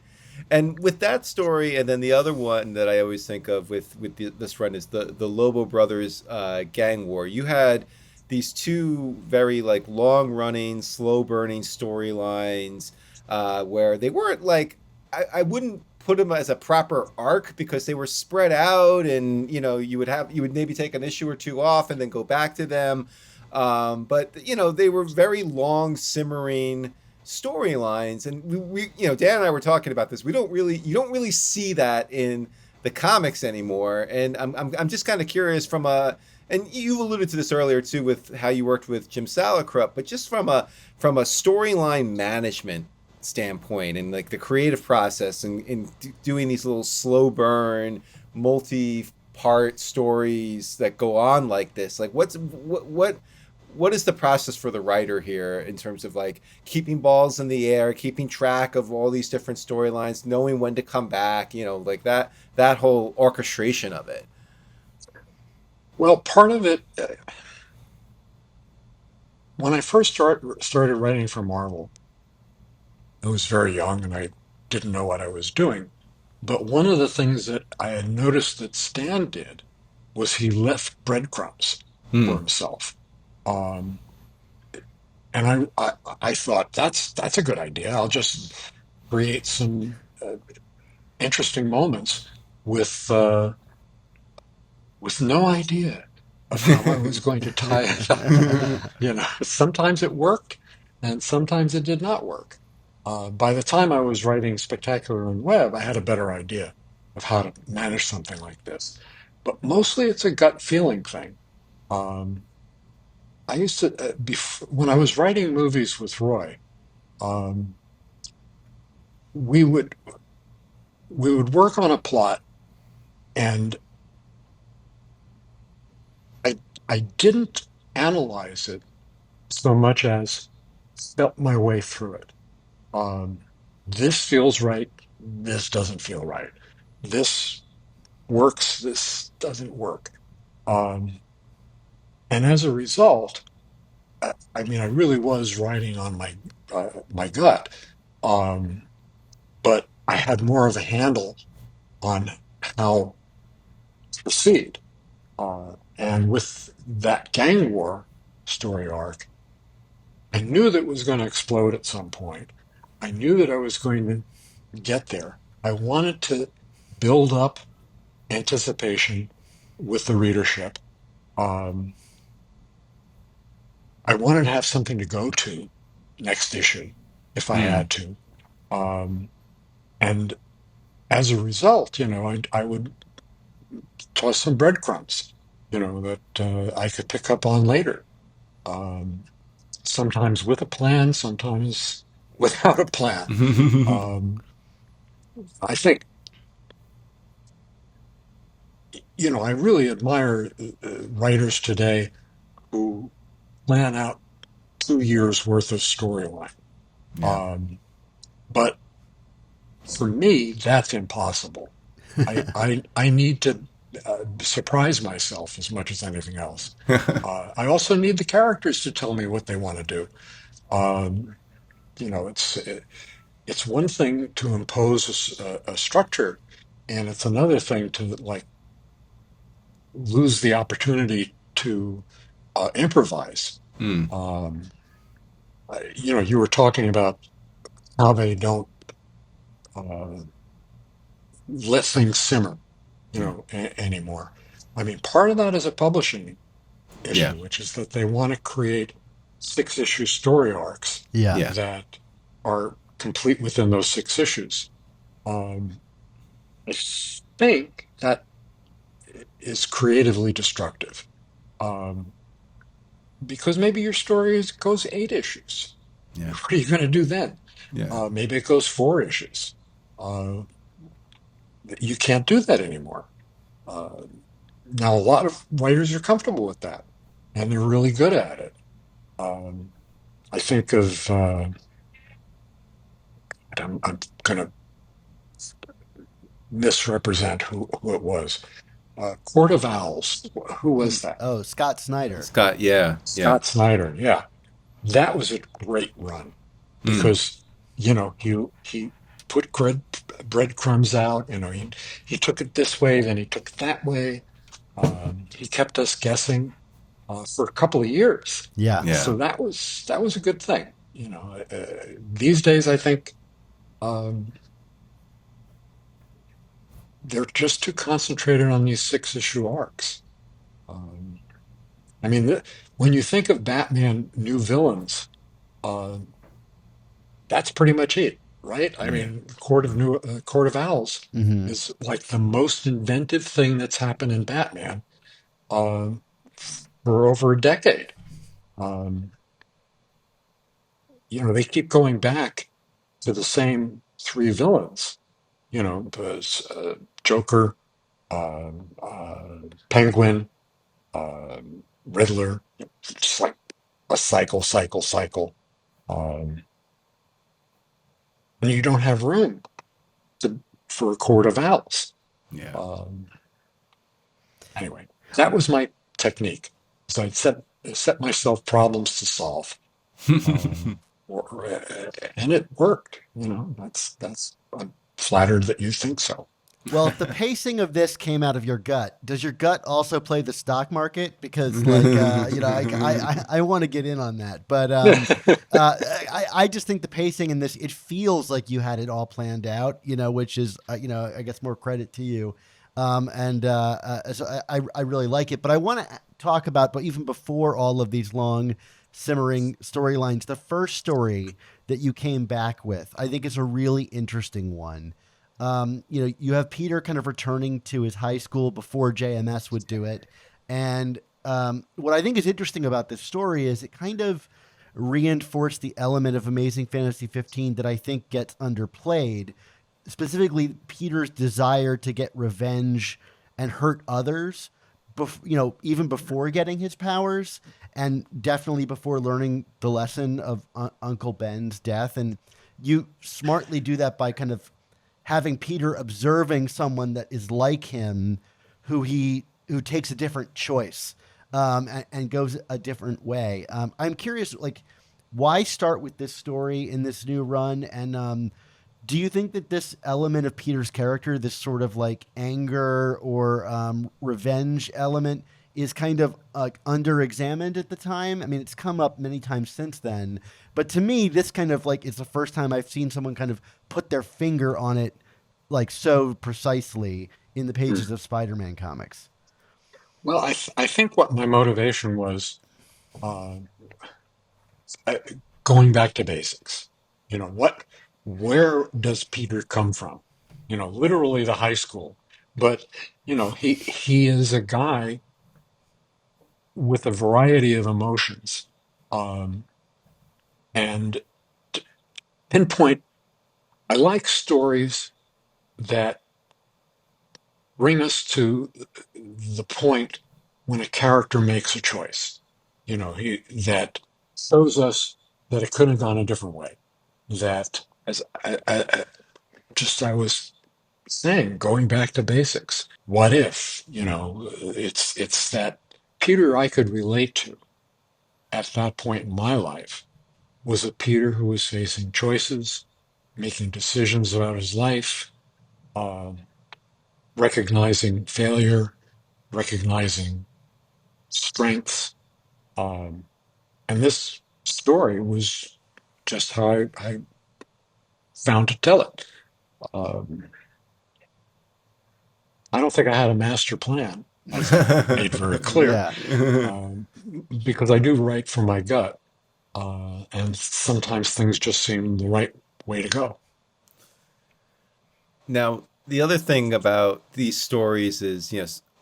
And with that story, and then the other one that I always think of this run is the Lobo Brothers gang war. You had these two very like long running, slow burning storylines where they weren't like I wouldn't put them as a proper arc because they were spread out, and you would maybe take an issue or two off and then go back to them. But they were very long, simmering storylines, and Dan and I were talking about this. You don't really see that in the comics anymore, and I'm just kind of curious and you alluded to this earlier too with how you worked with Jim Salicrup, but just from a storyline management standpoint and like the creative process and doing these little slow burn multi-part stories that go on like this, like what is the process for the writer here in terms of like keeping balls in the air, keeping track of all these different storylines, knowing when to come back, like that whole orchestration of it? Well, part of it, when I first started writing for Marvel, I was very young and I didn't know what I was doing. But one of the things that I had noticed that Stan did was he left breadcrumbs for Hmm. himself. Um, and I thought that's a good idea. I'll just create some interesting moments with uh, with no idea of how I was going to tie it up. Sometimes it worked, and sometimes it did not work. By the time I was writing Spectacular and Web, I had a better idea of how to manage something like this. But mostly, it's a gut feeling thing. Um, I used to, when I was writing movies with Roy, um, we would we would work on a plot, and I I didn't analyze it so much as felt my way through it. Um, this feels right. This doesn't feel right. This works. This doesn't work. Um, and as a result, I mean, I really was writing on my gut, um, but I had more of a handle on how to proceed. And with that gang war story arc, I knew that it was going to explode at some point. I knew that I was going to get there. I wanted to build up anticipation with the readership. Um, I wanted to have something to go to next issue if I Mm. had to. And as a result, I would toss some breadcrumbs, that I could pick up on later. Um, Sometimes with a plan, sometimes without a plan. Um, I think, I really admire writers today who plan out 2 years worth of storyline. Yeah. Um, but for me, that's impossible. I need to surprise myself as much as anything else. I also need the characters to tell me what they want to do. Um, it's one thing to impose a structure, and it's another thing to like lose the opportunity to improvise. Mm. Um, you were talking about how they don't uh, let things simmer, Yeah. anymore. I mean, part of that is a publishing Yeah. issue, which is that they want to create 6-issue story arcs Yeah. Yeah. that are complete within those 6 issues. Um, I think that is creatively destructive, um, because maybe your story goes 8 issues. Yeah. What are you going to do then? Yeah. Maybe it goes 4 issues. Uh, you can't do that anymore. Uh, Now, a lot of writers are comfortable with that, and they're really good at it. Um, I think of, I'm going to misrepresent who it was. Court of Owls. Who was that? Oh, Scott Snyder. Scott. Yeah. Yeah. Scott Snyder. Yeah, that was a great run Mm. because he put breadcrumbs out. He took it this way, then he took it that way. He kept us guessing for a couple of years. Yeah. Yeah. So that was a good thing. These days I think um, they're just too concentrated on these 6-issue arcs. Um, I mean, when you think of Batman New Villains, uh, that's pretty much it, right? I Yeah. mean, Court of Owls Hmm. is like the most inventive thing that's happened in Batman uh, for over a decade. Um, they keep going back to the same three villains. The Joker, Penguin, Riddler. Just like a cycle. Um, and you don't have room for a Court of Owls. Yeah. Um, anyway, that was my technique. So I'd set myself problems to solve, um, and it worked. That's I'm flattered that you think so. Well, if the pacing of this came out of your gut, does your gut also play the stock market? Because, like, I want to get in on that. But I just think the pacing in this, it feels like you had it all planned out, which is, I guess more credit to you. So I really like it. But I want to talk about, but even before all of these long simmering storylines, the first story that you came back with, I think is a really interesting one. You have Peter kind of returning to his high school before JMS would do it. And what I think is interesting about this story is it kind of reinforced the element of Amazing Fantasy 15 that I think gets underplayed, specifically Peter's desire to get revenge and hurt others, even before getting his powers, and definitely before learning the lesson of Uncle Ben's death. And you smartly do that by kind of having Peter observing someone that is like him, who takes a different choice, and goes a different way. I'm curious, like, why start with this story in this new run? And do you think that this element of Peter's character, this sort of like anger or revenge element, is kind of under-examined at the time? I mean, it's come up many times since then, but to me, this kind of like is the first time I've seen someone kind of put their finger on it like so precisely in the Hmm. pages of Spider-Man comics. Well, I think what my motivation was, uh, I, going back to basics. Where does Peter come from? Literally the high school. But, he is a guy with a variety of emotions. Um, and to pinpoint, I like stories that bring us to the point when a character makes a choice. That shows us that it could have gone a different way. That, as I was saying, going back to basics. What if? It's that Peter I could relate to at that point in my life was a Peter who was facing choices, making decisions about his life, um, recognizing failure, recognizing strengths. Um, and this story was just how I found to tell it. Um, I don't think I had a master plan, as I've made very clear, Yeah. um, because I do write from my gut, and sometimes things just seem the right way to go. Now, the other thing about these stories is,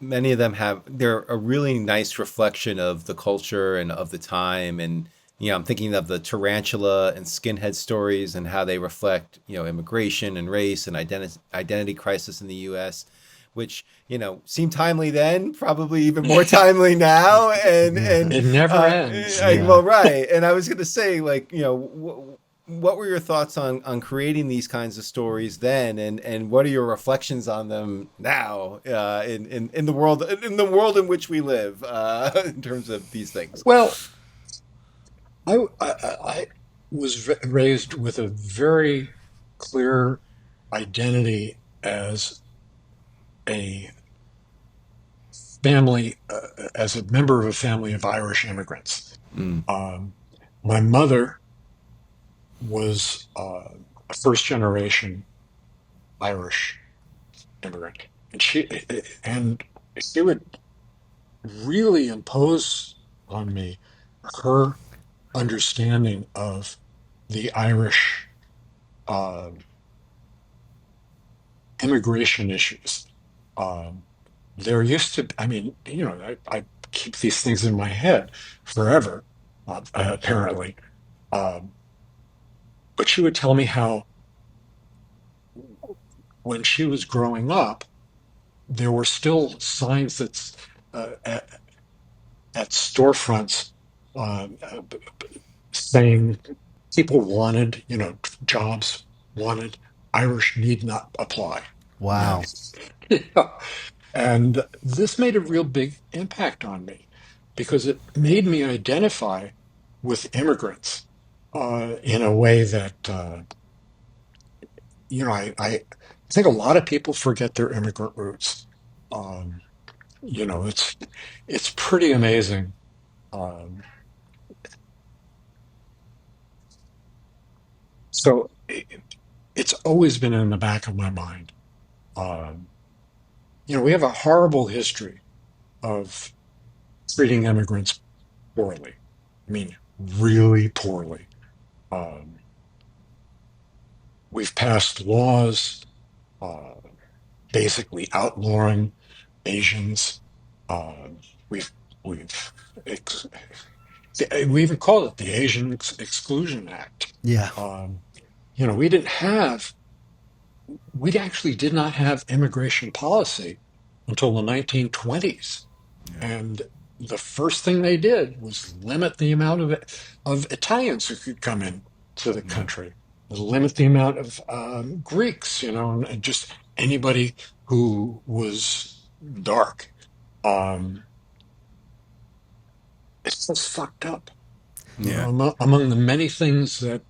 many of them they're a really nice reflection of the culture and of the time. And, I'm thinking of the tarantula and skinhead stories and how they reflect, immigration and race and identity crisis in the U.S., which, seemed timely then, probably even more timely now. And It never ends. Yeah. well, right. And I was going to say, like, what were your thoughts on creating these kinds of stories then, and what are your reflections on them now, in the world in which we live, in terms of these things? Well, I was raised with a very clear identity as a as a member of a family of Irish immigrants. Mm. Um, my mother was a first generation Irish immigrant, and she would really impose on me her understanding of the Irish uh, immigration issues. Um, there used to, I mean, I keep these things in my head forever, apparently. Um, but she would tell me how when she was growing up, there were still signs at storefronts, uh, saying people wanted, jobs wanted, Irish need not apply. Yeah. Wow. And this made a real big impact on me because it made me identify with immigrants in a way that, I think a lot of people forget their immigrant roots. Um, it's pretty amazing. Um, so it's always been in the back of my mind. Um, we have a horrible history of treating immigrants poorly. I mean, really poorly. Um, we've passed laws uh, basically outlawing Asians. We've we've ex- we even called it the Asian Exclusion Act. Yeah. Um, we actually did not have immigration policy until the 1920s. And the first thing they did was limit the amount of Italians who could come in to the Yeah. country, limit the amount of Greeks, and just anybody who was dark. Um, it's just fucked up. Yeah. Among the many things that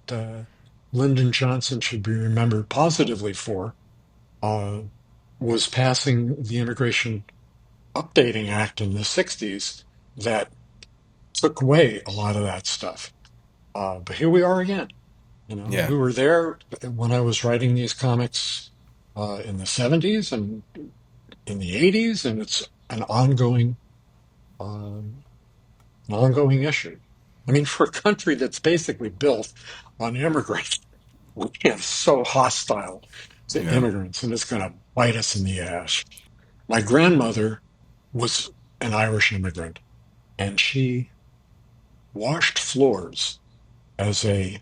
Lyndon Johnson should be remembered positively for, uh, was passing the Immigration Updating Act in the 60s that took away a lot of that stuff. But here we are again. Yeah. We were there when I was writing these comics in the 70s and in the 80s, and it's um, an ongoing issue. I mean, for a country that's basically built on immigrants, we are so hostile to Yeah. immigrants, and it's going to bite us in the ass. My grandmother was an Irish immigrant, and she washed floors as a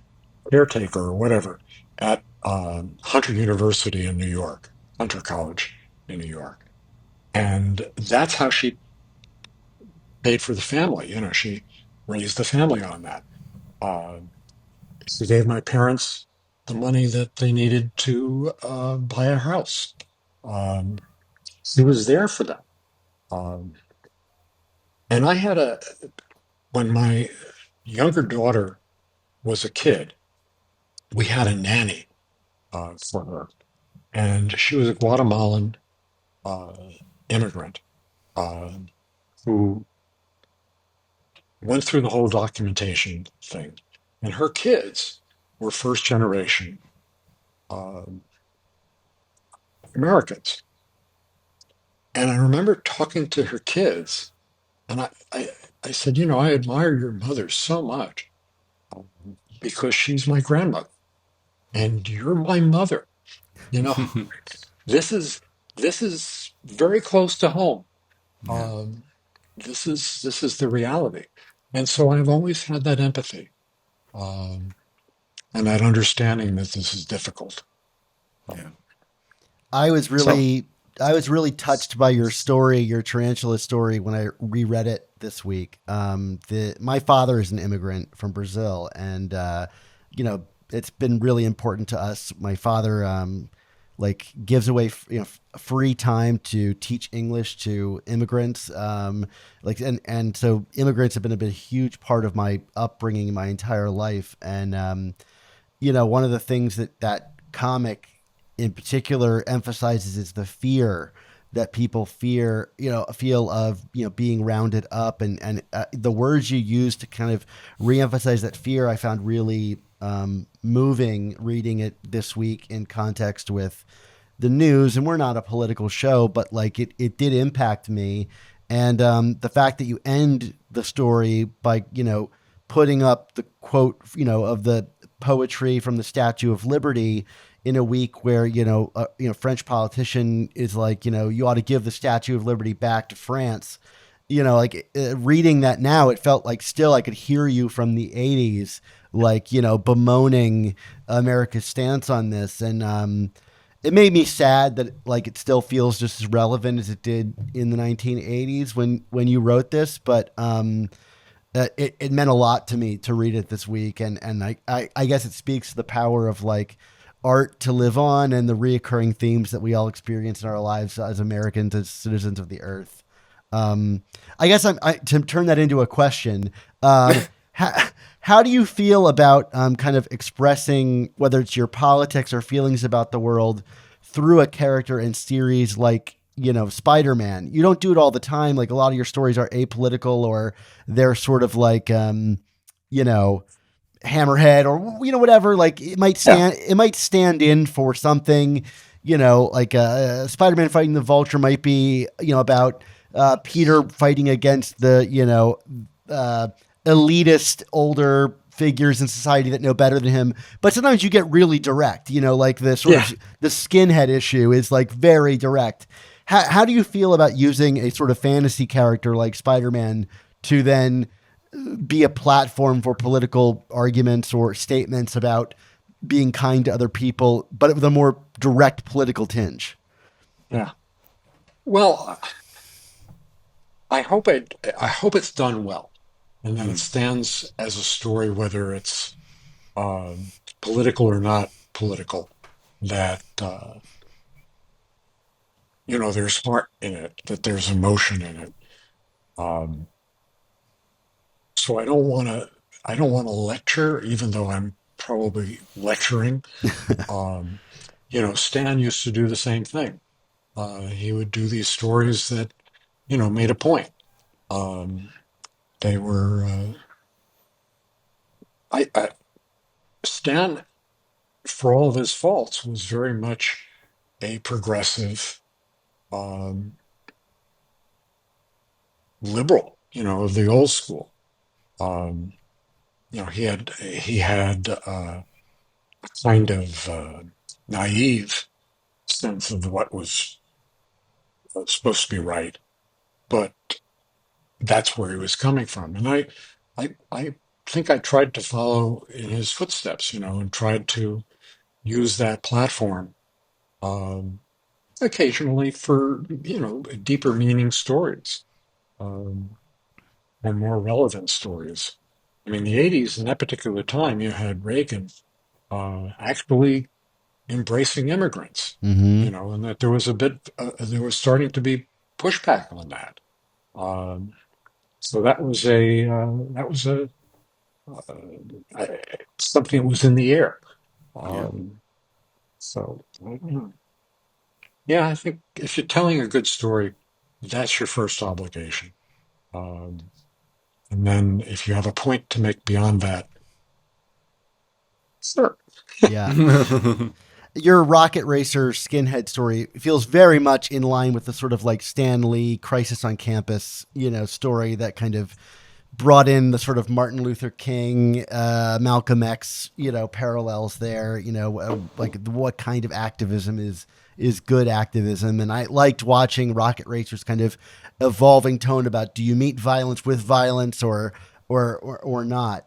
caretaker or whatever at Hunter University in New York, Hunter College in New York. And that's how she paid for the family. You know, she raised the family on that. Uh, she gave my parents the money that they needed to buy a house. Um, she was there for them. Um, and when my younger daughter was a kid, we had a nanny for her. And she was a Guatemalan uh, immigrant uh, who went through the whole documentation thing. And her kids were first generation uh, Americans. And I remember talking to her kids, and I said, you know, I admire your mother so much because she's my grandmother, and you're my mother. You know, this is this is very close to home. Yeah. Um, this is the reality, and so I've always had that empathy um, and that understanding that this is difficult. Yeah. Um, I was So, really I was really touched by your story, your tarantula story, when I reread it this week. My father is an immigrant from Brazil, and you know it's been really important to us. My father like gives away free time to teach English to immigrants. And so immigrants have been a huge part of my upbringing my entire life, and one of the things that comic in particular emphasizes is the fear that people feel of, being rounded up, and the words you use to kind of reemphasize that fear, I found really moving reading it this week in context with the news. And we're not a political show, but like it did impact me. And the fact that you end the story by, putting up the quote, of the poetry from the Statue of Liberty in a week where, French politician is like, you ought to give the Statue of Liberty back to France. Reading that now, it felt like still I could hear you from the 80s, like, bemoaning America's stance on this. And it made me sad that like it still feels just as relevant as it did in the 1980s when you wrote this. But it meant a lot to me to read it this week. And I guess it speaks to the power of like art to live on and the reoccurring themes that we all experience in our lives as Americans, as citizens of the earth. I guess to turn that into a question. How do you feel about kind of expressing whether it's your politics or feelings about the world through a character in series like, Spider-Man? You don't do it all the time. Like a lot of your stories are apolitical, or they're sort of like, Hammerhead or, whatever. Like yeah, it might stand in for something, like Spider-Man fighting the Vulture might be, about Peter fighting against the, elitist older figures in society that know better than him. But sometimes you get really direct, like the sort yeah. of the skinhead issue is like very direct. How do you feel about using a sort of fantasy character like Spider-Man to then be a platform for political arguments or statements about being kind to other people, but with a more direct political tinge? Yeah. Well, I hope it's done well, and that it mm, stands as a story, whether it's political or not political. That there's heart in it, that there's emotion in it. Um, so I don't want to lecture, even though I'm probably lecturing. Um, Stan used to do the same thing. He would do these stories that made a point. Um, they were I Stan, for all of his faults, was very much a progressive um, liberal, of the old school. Um, he had kind of naive sense of what was supposed to be right, but that's where he was coming from. And I think I tried to follow in his footsteps, and tried to use that platform um, occasionally for, deeper meaning stories, um, and more relevant stories. I mean, the 80s, in that particular time, you had Reagan actually embracing immigrants, Mm-hmm. and that there was starting to be pushback on that. Um, so uh, something that was in the air. Yeah. Um, so yeah, I think if you're telling a good story, that's your first obligation. Um, and then if you have a point to make beyond that, sure. Yeah. Your Rocket Racer skinhead story feels very much in line with the sort of like Stan Lee Crisis on Campus, story that kind of brought in the sort of Martin Luther King, Malcolm X, parallels there. Like what kind of activism is good activism, and I liked watching Rocket Racer's kind of evolving tone about do you meet violence with violence or not.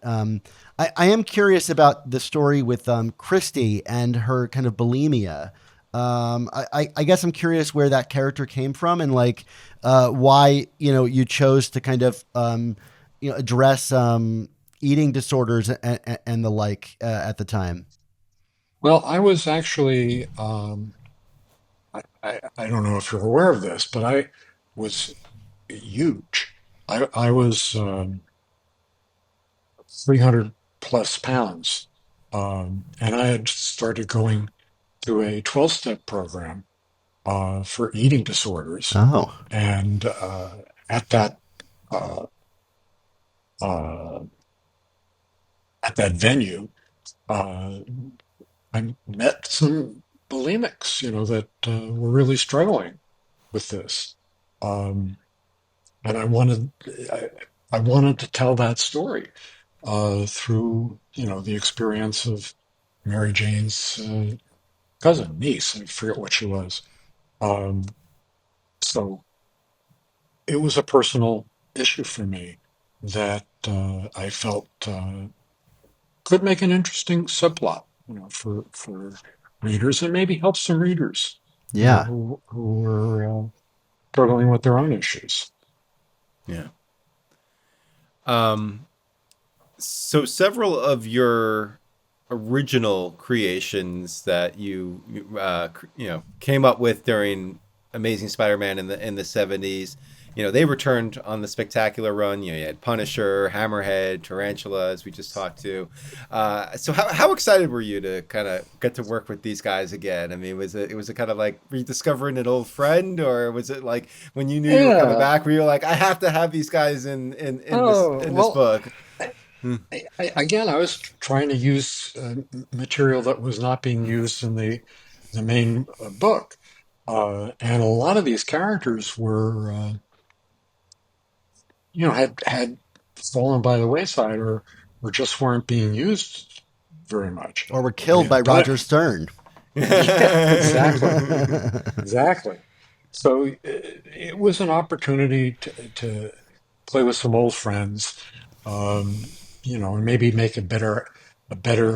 I am curious about the story with Christy and her kind of bulimia. I guess I'm curious where that character came from and like why you chose to kind of address eating disorders and the like at the time. Well, I was actually, I don't know if you're aware of this, but I was huge. I was 300 plus pounds. And I had started going to a 12-step program for eating disorders. Oh, And at that uh, uh, at that venue, uh, I met some bulimics, that were really struggling with this. Um, and I, I wanted to tell that story through, the experience of Mary Jane's cousin, niece. I forget what she was. Um, so it was a personal issue for me that I felt could make an interesting subplot, for readers, and maybe help some readers, yeah. who were struggling with their own issues. Yeah. Um, so several of your original creations that you came up with during Amazing Spider-Man in the 70s, they returned on the spectacular run. You had Punisher, Hammerhead, Tarantula, as we just talked to. So how excited were you to kind of get to work with these guys again? I mean, was it kind of like rediscovering an old friend, or was it like when you knew you were coming Yeah. back, were you like, I have to have these guys in this Oh, in this well, book? Hmm. again, I was trying to use material that was not being used in the main book, and a lot of these characters were, had fallen by the wayside, or just weren't being used very much. Or were I killed by mean, Roger but Stern. yeah, exactly, exactly. So it was an opportunity to play with some old friends, and maybe make a better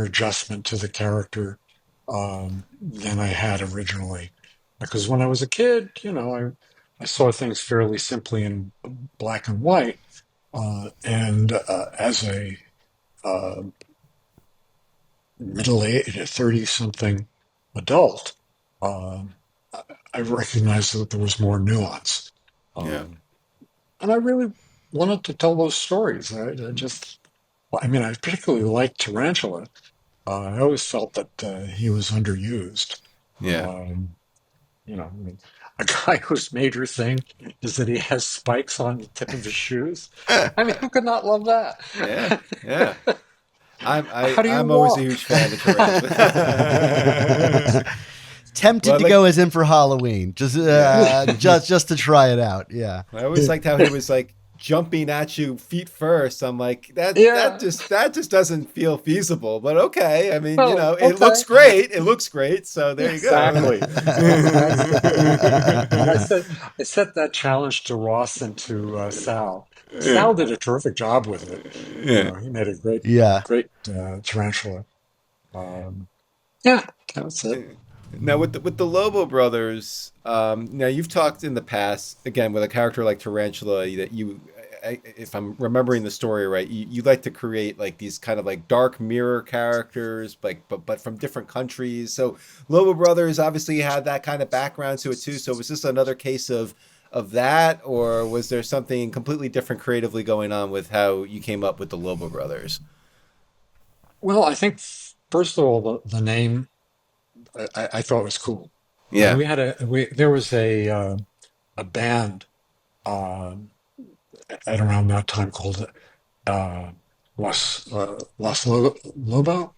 adjustment to the character than I had originally. Because when I was a kid, I saw things fairly simply in black and white, and as a uh, middle-aged, 30-something adult, um, I recognized that there was more nuance. Yeah. Um, and I really wanted to tell those stories. I just, well, I mean, I particularly liked Tarantula. I always felt that he was underused. Yeah. Um, I mean, a guy whose major thing is that he has spikes on the tip of his shoes. I mean, who could not love Yeah. Yeah. that? I'm I, How do you I'm always a walk? huge fan of Tarantula. tempted Well, to like go as him for Halloween, yeah. just to try it out. Yeah. I always liked how he was like jumping at you feet first. I'm like Yeah. that just doesn't feel feasible. But okay, I mean, you Well, know, it looks okay. great. It looks great. So there you go. Exactly. That's the thing. And I set that challenge to Ross and to Sal. Yeah. Sal did a terrific job with it. You Yeah. know, he made a great, Yeah. great tarantula. Um, yeah, that's it. Now with the Lobo brothers, now you've talked in the past again with a character like Tarantula that if I'm remembering the story right, you like to create like these kind of like dark mirror characters, like but from different countries. So Lobo brothers obviously had that kind of background to it too. So was this another case of that, or was there something completely different creatively going on with how you came up with the Lobo brothers? Well, I think first of all, the name I thought was cool. Yeah, There was a band um, at around that time called uh, Lobo.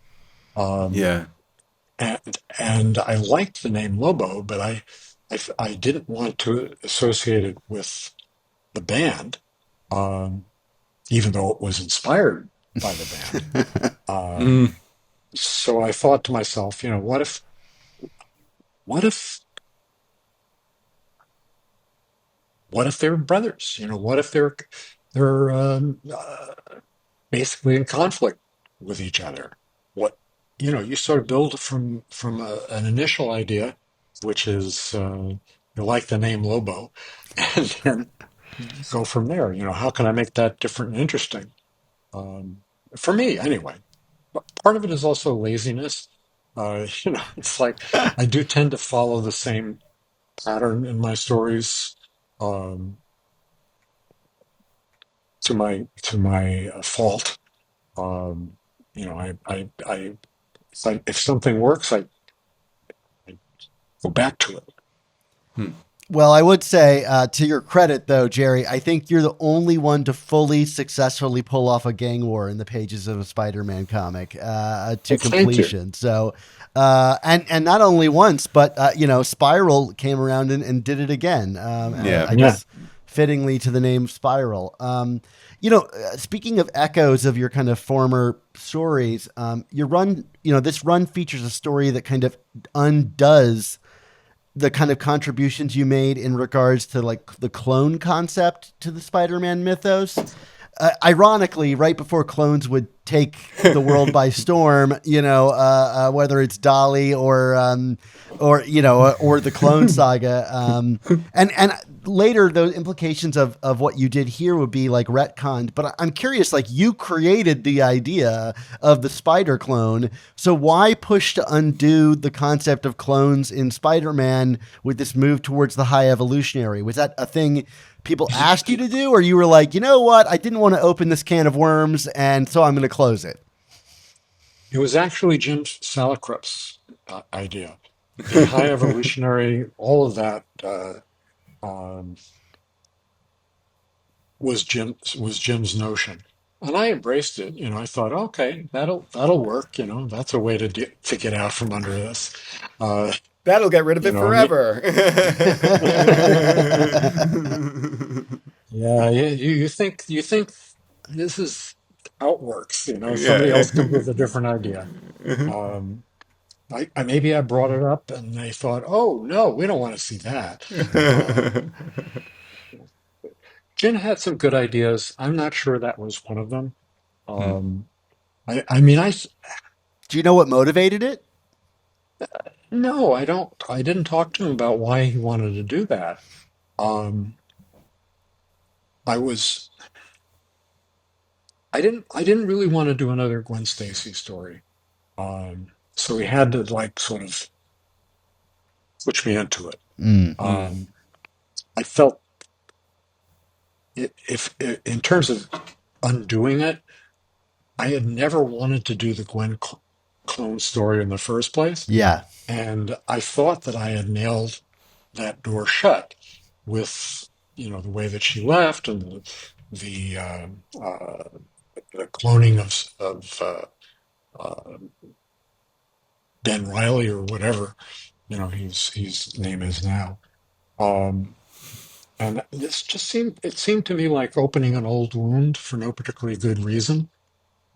Um, yeah. and I liked the name Lobo, but I didn't want to associate it with the band, um, even though it was inspired by the band. Mm, So I thought to myself, what if, what if they're brothers? What if they're basically in conflict with each other? What, you sort of build from an initial idea, which is you like the name Lobo, and then go from there. How can I make that different and interesting? Um, for me, anyway. But part of it is also laziness. It's like I do tend to follow the same pattern in my stories, um, to my fault. Um, if something works, I go back to it. hmm. Well, I would say, to your credit, though, Jerry, I think you're the only one to fully successfully pull off a gang war in the pages of a Spider-Man comic to Well, thank you. completion. So, and not only once, but Spiral came around and did it again. Yeah. I Yeah. guess fittingly to the name Spiral. Speaking of echoes of your kind of former stories, your run, this run features a story that kind of undoes the kind of contributions you made in regards to like the clone concept to the Spider-Man mythos. Ironically, right before clones would take the world by storm, whether it's Dolly or the Clone Saga, and later those implications of what you did here would be like retconned. But I'm curious, like you created the idea of the spider clone, so why push to undo the concept of clones in Spider-Man with this move towards the high evolutionary? Was that a thing people asked you to do, or you were like, you know what, I didn't want to open this can of worms, and so I'm going to close it? It was actually Jim Salicrup's idea. The high evolutionary, all of that um, was Jim's notion, and I embraced it. I thought, okay, that'll work. That's a way to get out from under this. Uh, That'll get rid of you it know, me, forever. yeah, you think this is how it works. Somebody Yeah. else comes with a different idea. Um, maybe I brought it up, and they thought, oh no, we don't want to see that. Um, Jim had some good ideas. I'm not sure that was one of them. Hmm. Um, I mean, Do you know what motivated it? no, I don't. I didn't talk to him about why he wanted to do that. Um, I was, I didn't really want to do another Gwen Stacy story. So he had to like sort of push me into it. Mm. Hmm. Um, I felt in terms of undoing it, I had never wanted to do the clone story in the first place, Yeah. and I thought that I had nailed that door shut with the way that she left and the cloning of Ben Riley or whatever. His name is now. Um, and this just seemed to me like opening an old wound for no particularly good reason.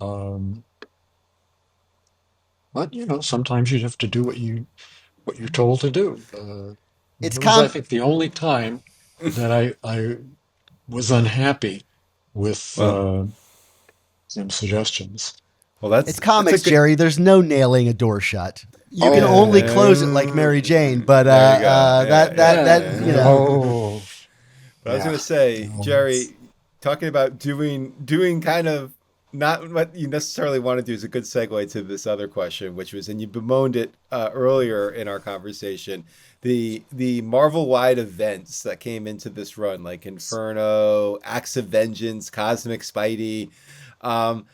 Um, but sometimes you have to do what you're told to do. It's It was, I com think, the only time that I was unhappy with Well, some suggestions. well, it's that's a comics, good. Jerry. There's no nailing a door shut. You can Oh, only close it like Mary Jane, but There you go. that Yeah. oh, But I was yeah. going to say, No, Jerry, talking about doing kind of not what you necessarily want to do is a good segue to this other question, which was, and you bemoaned it earlier in our conversation, the Marvel wide events that came into this run, like Inferno, Acts of Vengeance, Cosmic Spidey. Um,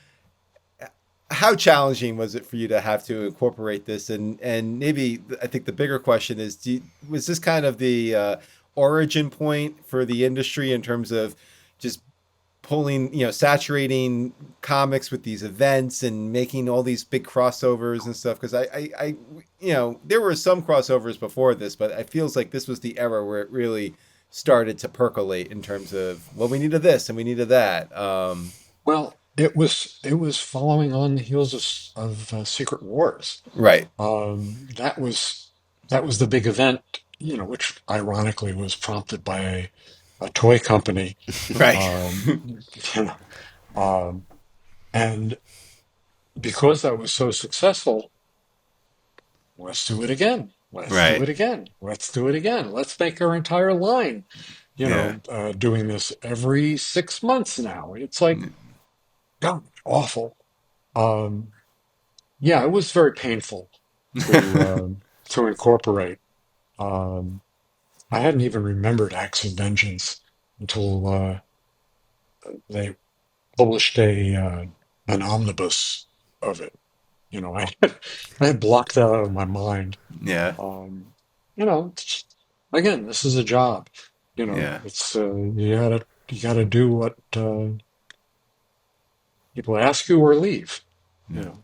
how challenging was it for you to have to incorporate this? And maybe I think the bigger question is, was this kind of the origin point for the industry in terms of just pulling, saturating comics with these events and making all these big crossovers and stuff? Because there were some crossovers before this, but it feels like this was the era where it really started to percolate in terms of, well, we needed this and we needed that. well, it was following on the heels of Secret Wars. Right. That was the big event, which ironically was prompted by a toy company. Right. Um, you know, um, and because that was so successful, let's do it again. Let's do Right. it again. Let's do it again. Let's make our entire line, Yeah. doing this every 6 months now. It's like, God, awful. Um, yeah, it was very painful to incorporate. Um, I hadn't even remembered Acts of Vengeance until they published an omnibus of it. I had blocked that out of my mind. Yeah. Um, again, this is a job. Yeah. It's you gotta do what people ask you or leave. You know,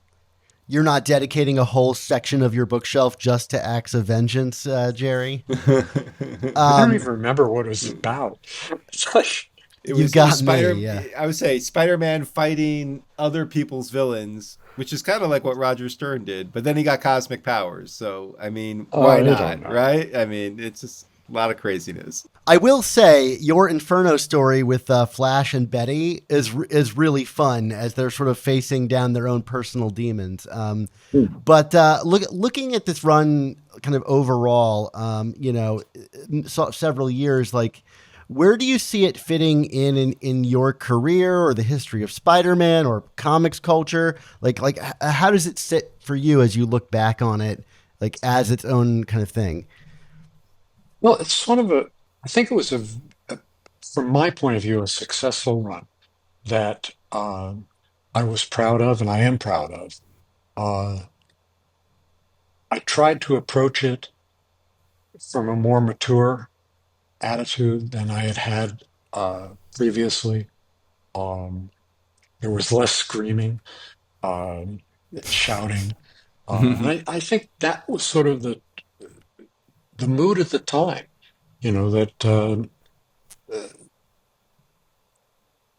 you're not dedicating a whole section of your bookshelf just to Acts of Vengeance, Jerry. I don't Um, even remember what it was about. It's like, you It was got me. Spider. Yeah. I would say Spider-Man fighting other people's villains, which is kind of like what Roger Stern did. But then he got cosmic powers, so I mean, why I don't not, know. right? I mean, it's just a lot of craziness. I will say your Inferno story with Flash and Betty is really fun as they're sort of facing down their own personal demons. Hmm. But looking at this run, kind of overall, several years, like where do you see it fitting in your career or the history of Spider-Man or comics culture? How does it sit for you as you look back on it, like as its own kind of thing? Well, it's sort of I think it was from my point of view, a successful run that I was proud of, and I am proud of. Uh, I tried to approach it from a more mature attitude than I had had previously. Um, there was less screaming, um, shouting, and I think that was sort of the mood at the time. That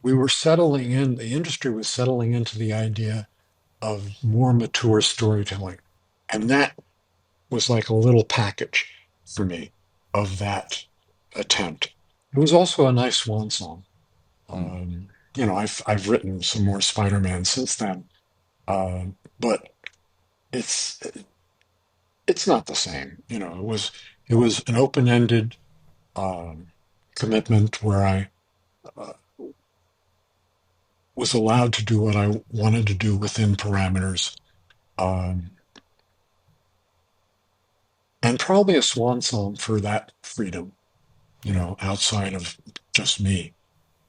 we were settling in. The industry was settling into the idea of more mature storytelling, and that was like a little package for me of that attempt. It was also a nice swan song. I've written some more Spider-Man since then, but it's it's not the same. It was an open-ended um, commitment where I uh, was allowed to do what I wanted to do within parameters, um, and probably a swan song for that freedom. Yeah. Outside of just me.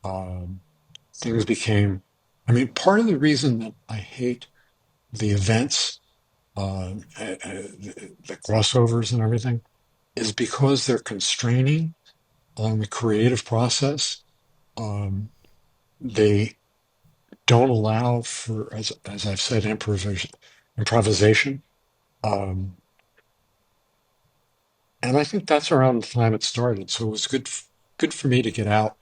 Um, Things became, I mean, part of the reason that I hate the events, the crossovers and everything, is because they're constraining on the creative process. Um, they don't allow for, as I've said, improvisation. Um, and I think that's around the time it started. So it was good for me to get out.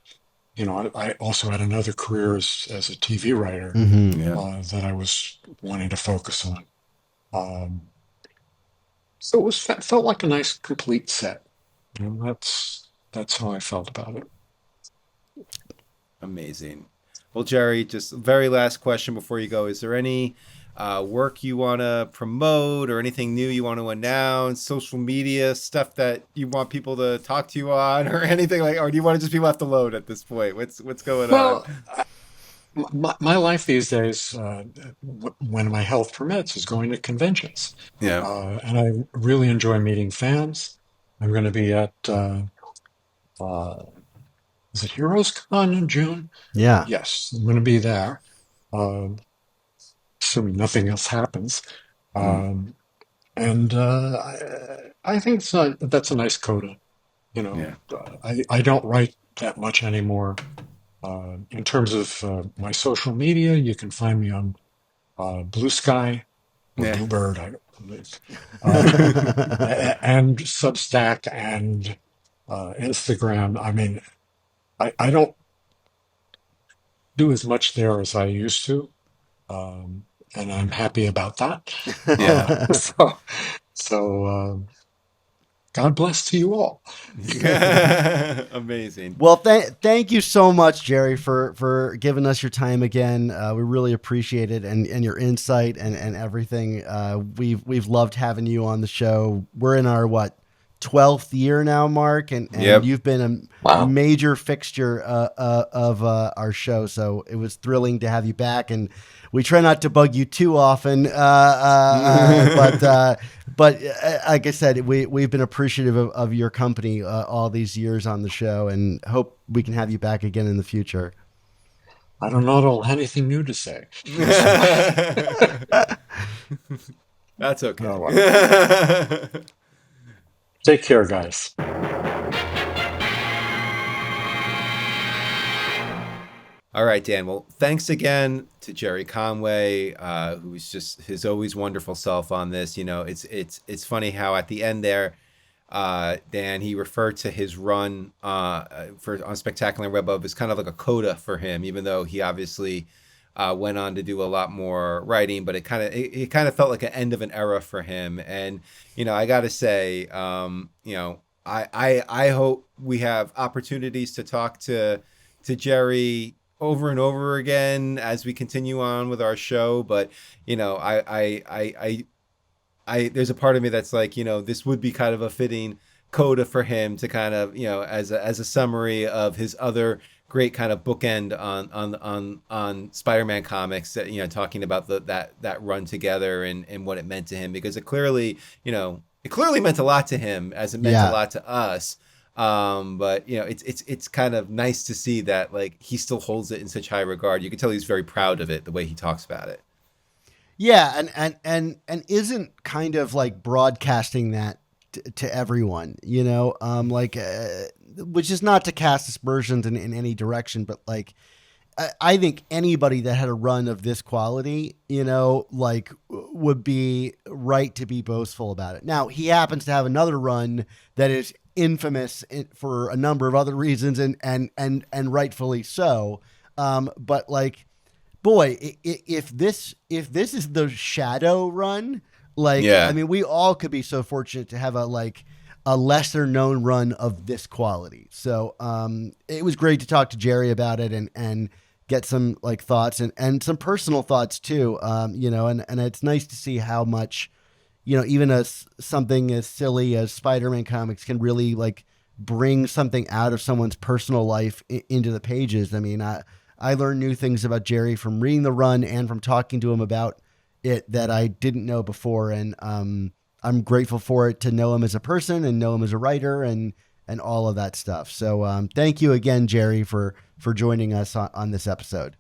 I also had another career as a TV writer Mm-hmm. Yeah. that I was wanting to focus on. Um, so it felt like a nice complete set. That's how I felt about it. Amazing. Well, Gerry, just very last question before you go. Is there any work you want to promote or anything new you want to announce, social media stuff that you want people to talk to you on or anything like, or do you want to just be left alone at this point? What's going on? Well, my life these days, when my health permits, is going to conventions, Yeah. and I really enjoy meeting fans. I'm going to be at uh, is it Heroes Con in June? Yeah. Yes, I'm going to be there, um, assuming nothing else happens. Mm, Um, and I think that's a nice coda. yeah. I don't write that much anymore. In terms of my social media, you can find me on Blue Sky or Yeah. Bluebird, I believe, and Substack and Instagram. I mean, I don't do as much there as I used to, and I'm happy about that. Yeah. So, God bless to you all. Amazing. Well, thank you so much, Gerry, for giving us your time again. We really appreciate it, and your insight and everything. We've loved having you on the show. We're in our 12th year now, Mark, and Yep. you've been a Wow. major fixture of our show. So it was thrilling to have you back, and we try not to bug you too often, but like I said, we've been appreciative of your company all these years on the show, and hope we can have you back again in the future. I don't know anything new to say. That's okay. Oh, well. Take care, guys. All right, Dan. Well, thanks again to Gerry Conway, who's just his always wonderful self on this. It's funny how at the end there, Dan, he referred to his run on Spectacular and Web as kind of like a coda for him, even though he obviously went on to do a lot more writing. But it kind of felt like an end of an era for him. And I got to say, I hope we have opportunities to talk to Gerry over and over again as we continue on with our show. But there's a part of me that's like, this would be kind of a fitting coda for him to kind of, as a summary of his other great kind of bookend on Spider-Man comics, that, talking about that run together and what it meant to him, because it clearly meant a lot to him as it meant a lot to us. But it's kind of nice to see that, like, he still holds it in such high regard. You can tell he's very proud of it, the way he talks about it. Yeah, and isn't kind of like broadcasting that to everyone, which is not to cast aspersions in any direction, but like, I think anybody that had a run of this quality, would be right to be boastful about it. Now, he happens to have another run that is infamous for a number of other reasons, and rightfully so. But like, boy, if this is the Shadow run, I mean, we all could be so fortunate to have a lesser known run of this quality. So it was great to talk to Gerry about it and get some thoughts and some personal thoughts too. And it's nice to see how much, even something as silly as Spider-Man comics can really bring something out of someone's personal life into the pages. I mean, I learned new things about Gerry from reading the run and from talking to him about it that I didn't know before. And I'm grateful for it, to know him as a person and know him as a writer and all of that stuff. So thank you again, Gerry, for joining us on this episode.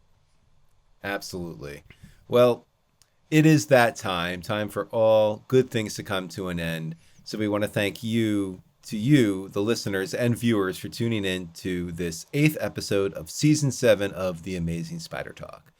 Absolutely. Well, it is that time for all good things to come to an end. So we want to thank you, the listeners and viewers, for tuning in to this 8th episode of Season 7 of The Amazing Spider Talk.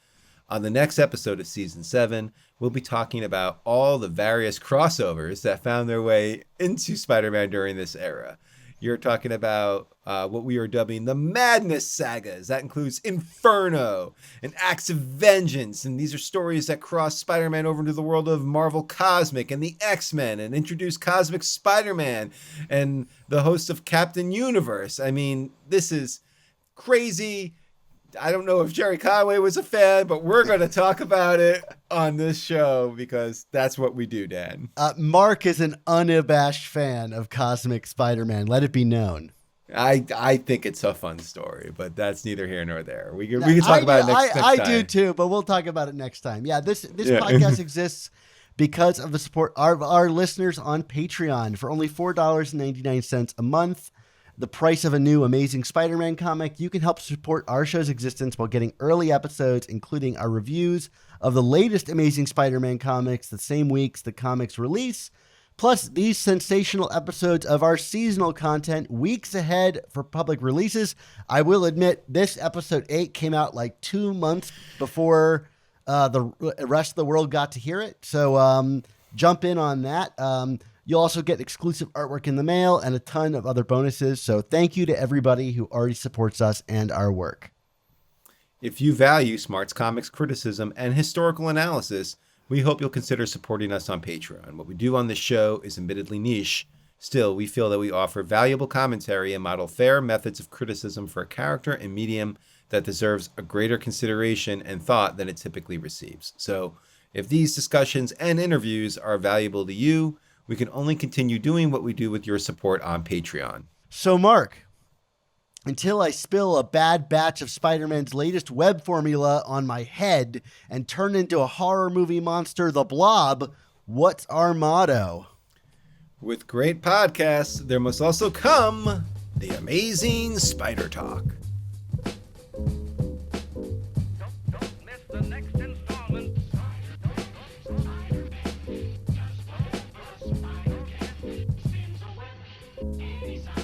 On the next episode of Season 7, we'll be talking about all the various crossovers that found their way into Spider-Man during this era. You're talking about what we are dubbing the Madness Sagas. That includes Inferno and Acts of Vengeance. And these are stories that cross Spider-Man over into the world of Marvel Cosmic and the X-Men and introduce Cosmic Spider-Man and the host of Captain Universe. I mean, this is crazy. I don't know if Gerry Conway was a fan, but we're going to talk about it on this show because that's what we do, Dan. Mark is an unabashed fan of Cosmic Spider-Man. Let it be known. I think it's a fun story, but that's neither here nor there. We can talk about it next time. I do too, but we'll talk about it next time. Yeah, this podcast exists because of the support of our listeners on Patreon for only $4.99 a month. The price of a new Amazing Spider-Man comic. You can help support our show's existence while getting early episodes, including our reviews of the latest Amazing Spider-Man comics the same weeks the comics release, plus these sensational episodes of our seasonal content weeks ahead for public releases. I will admit, this episode 8 came out like 2 months before the rest of the world got to hear it, so jump in on that. You'll also get exclusive artwork in the mail and a ton of other bonuses. So thank you to everybody who already supports us and our work. If you value Smart's comics criticism and historical analysis, we hope you'll consider supporting us on Patreon. What we do on this show is admittedly niche. Still, we feel that we offer valuable commentary and model fair methods of criticism for a character and medium that deserves a greater consideration and thought than it typically receives. So if these discussions and interviews are valuable to you, we can only continue doing what we do with your support on Patreon. So, Mark, until I spill a bad batch of Spider-Man's latest web formula on my head and turn into a horror movie monster, the Blob, what's our motto? With great podcasts, there must also come the amazing Spider Talk. Don't miss the next installment. Spider-Man seems a web.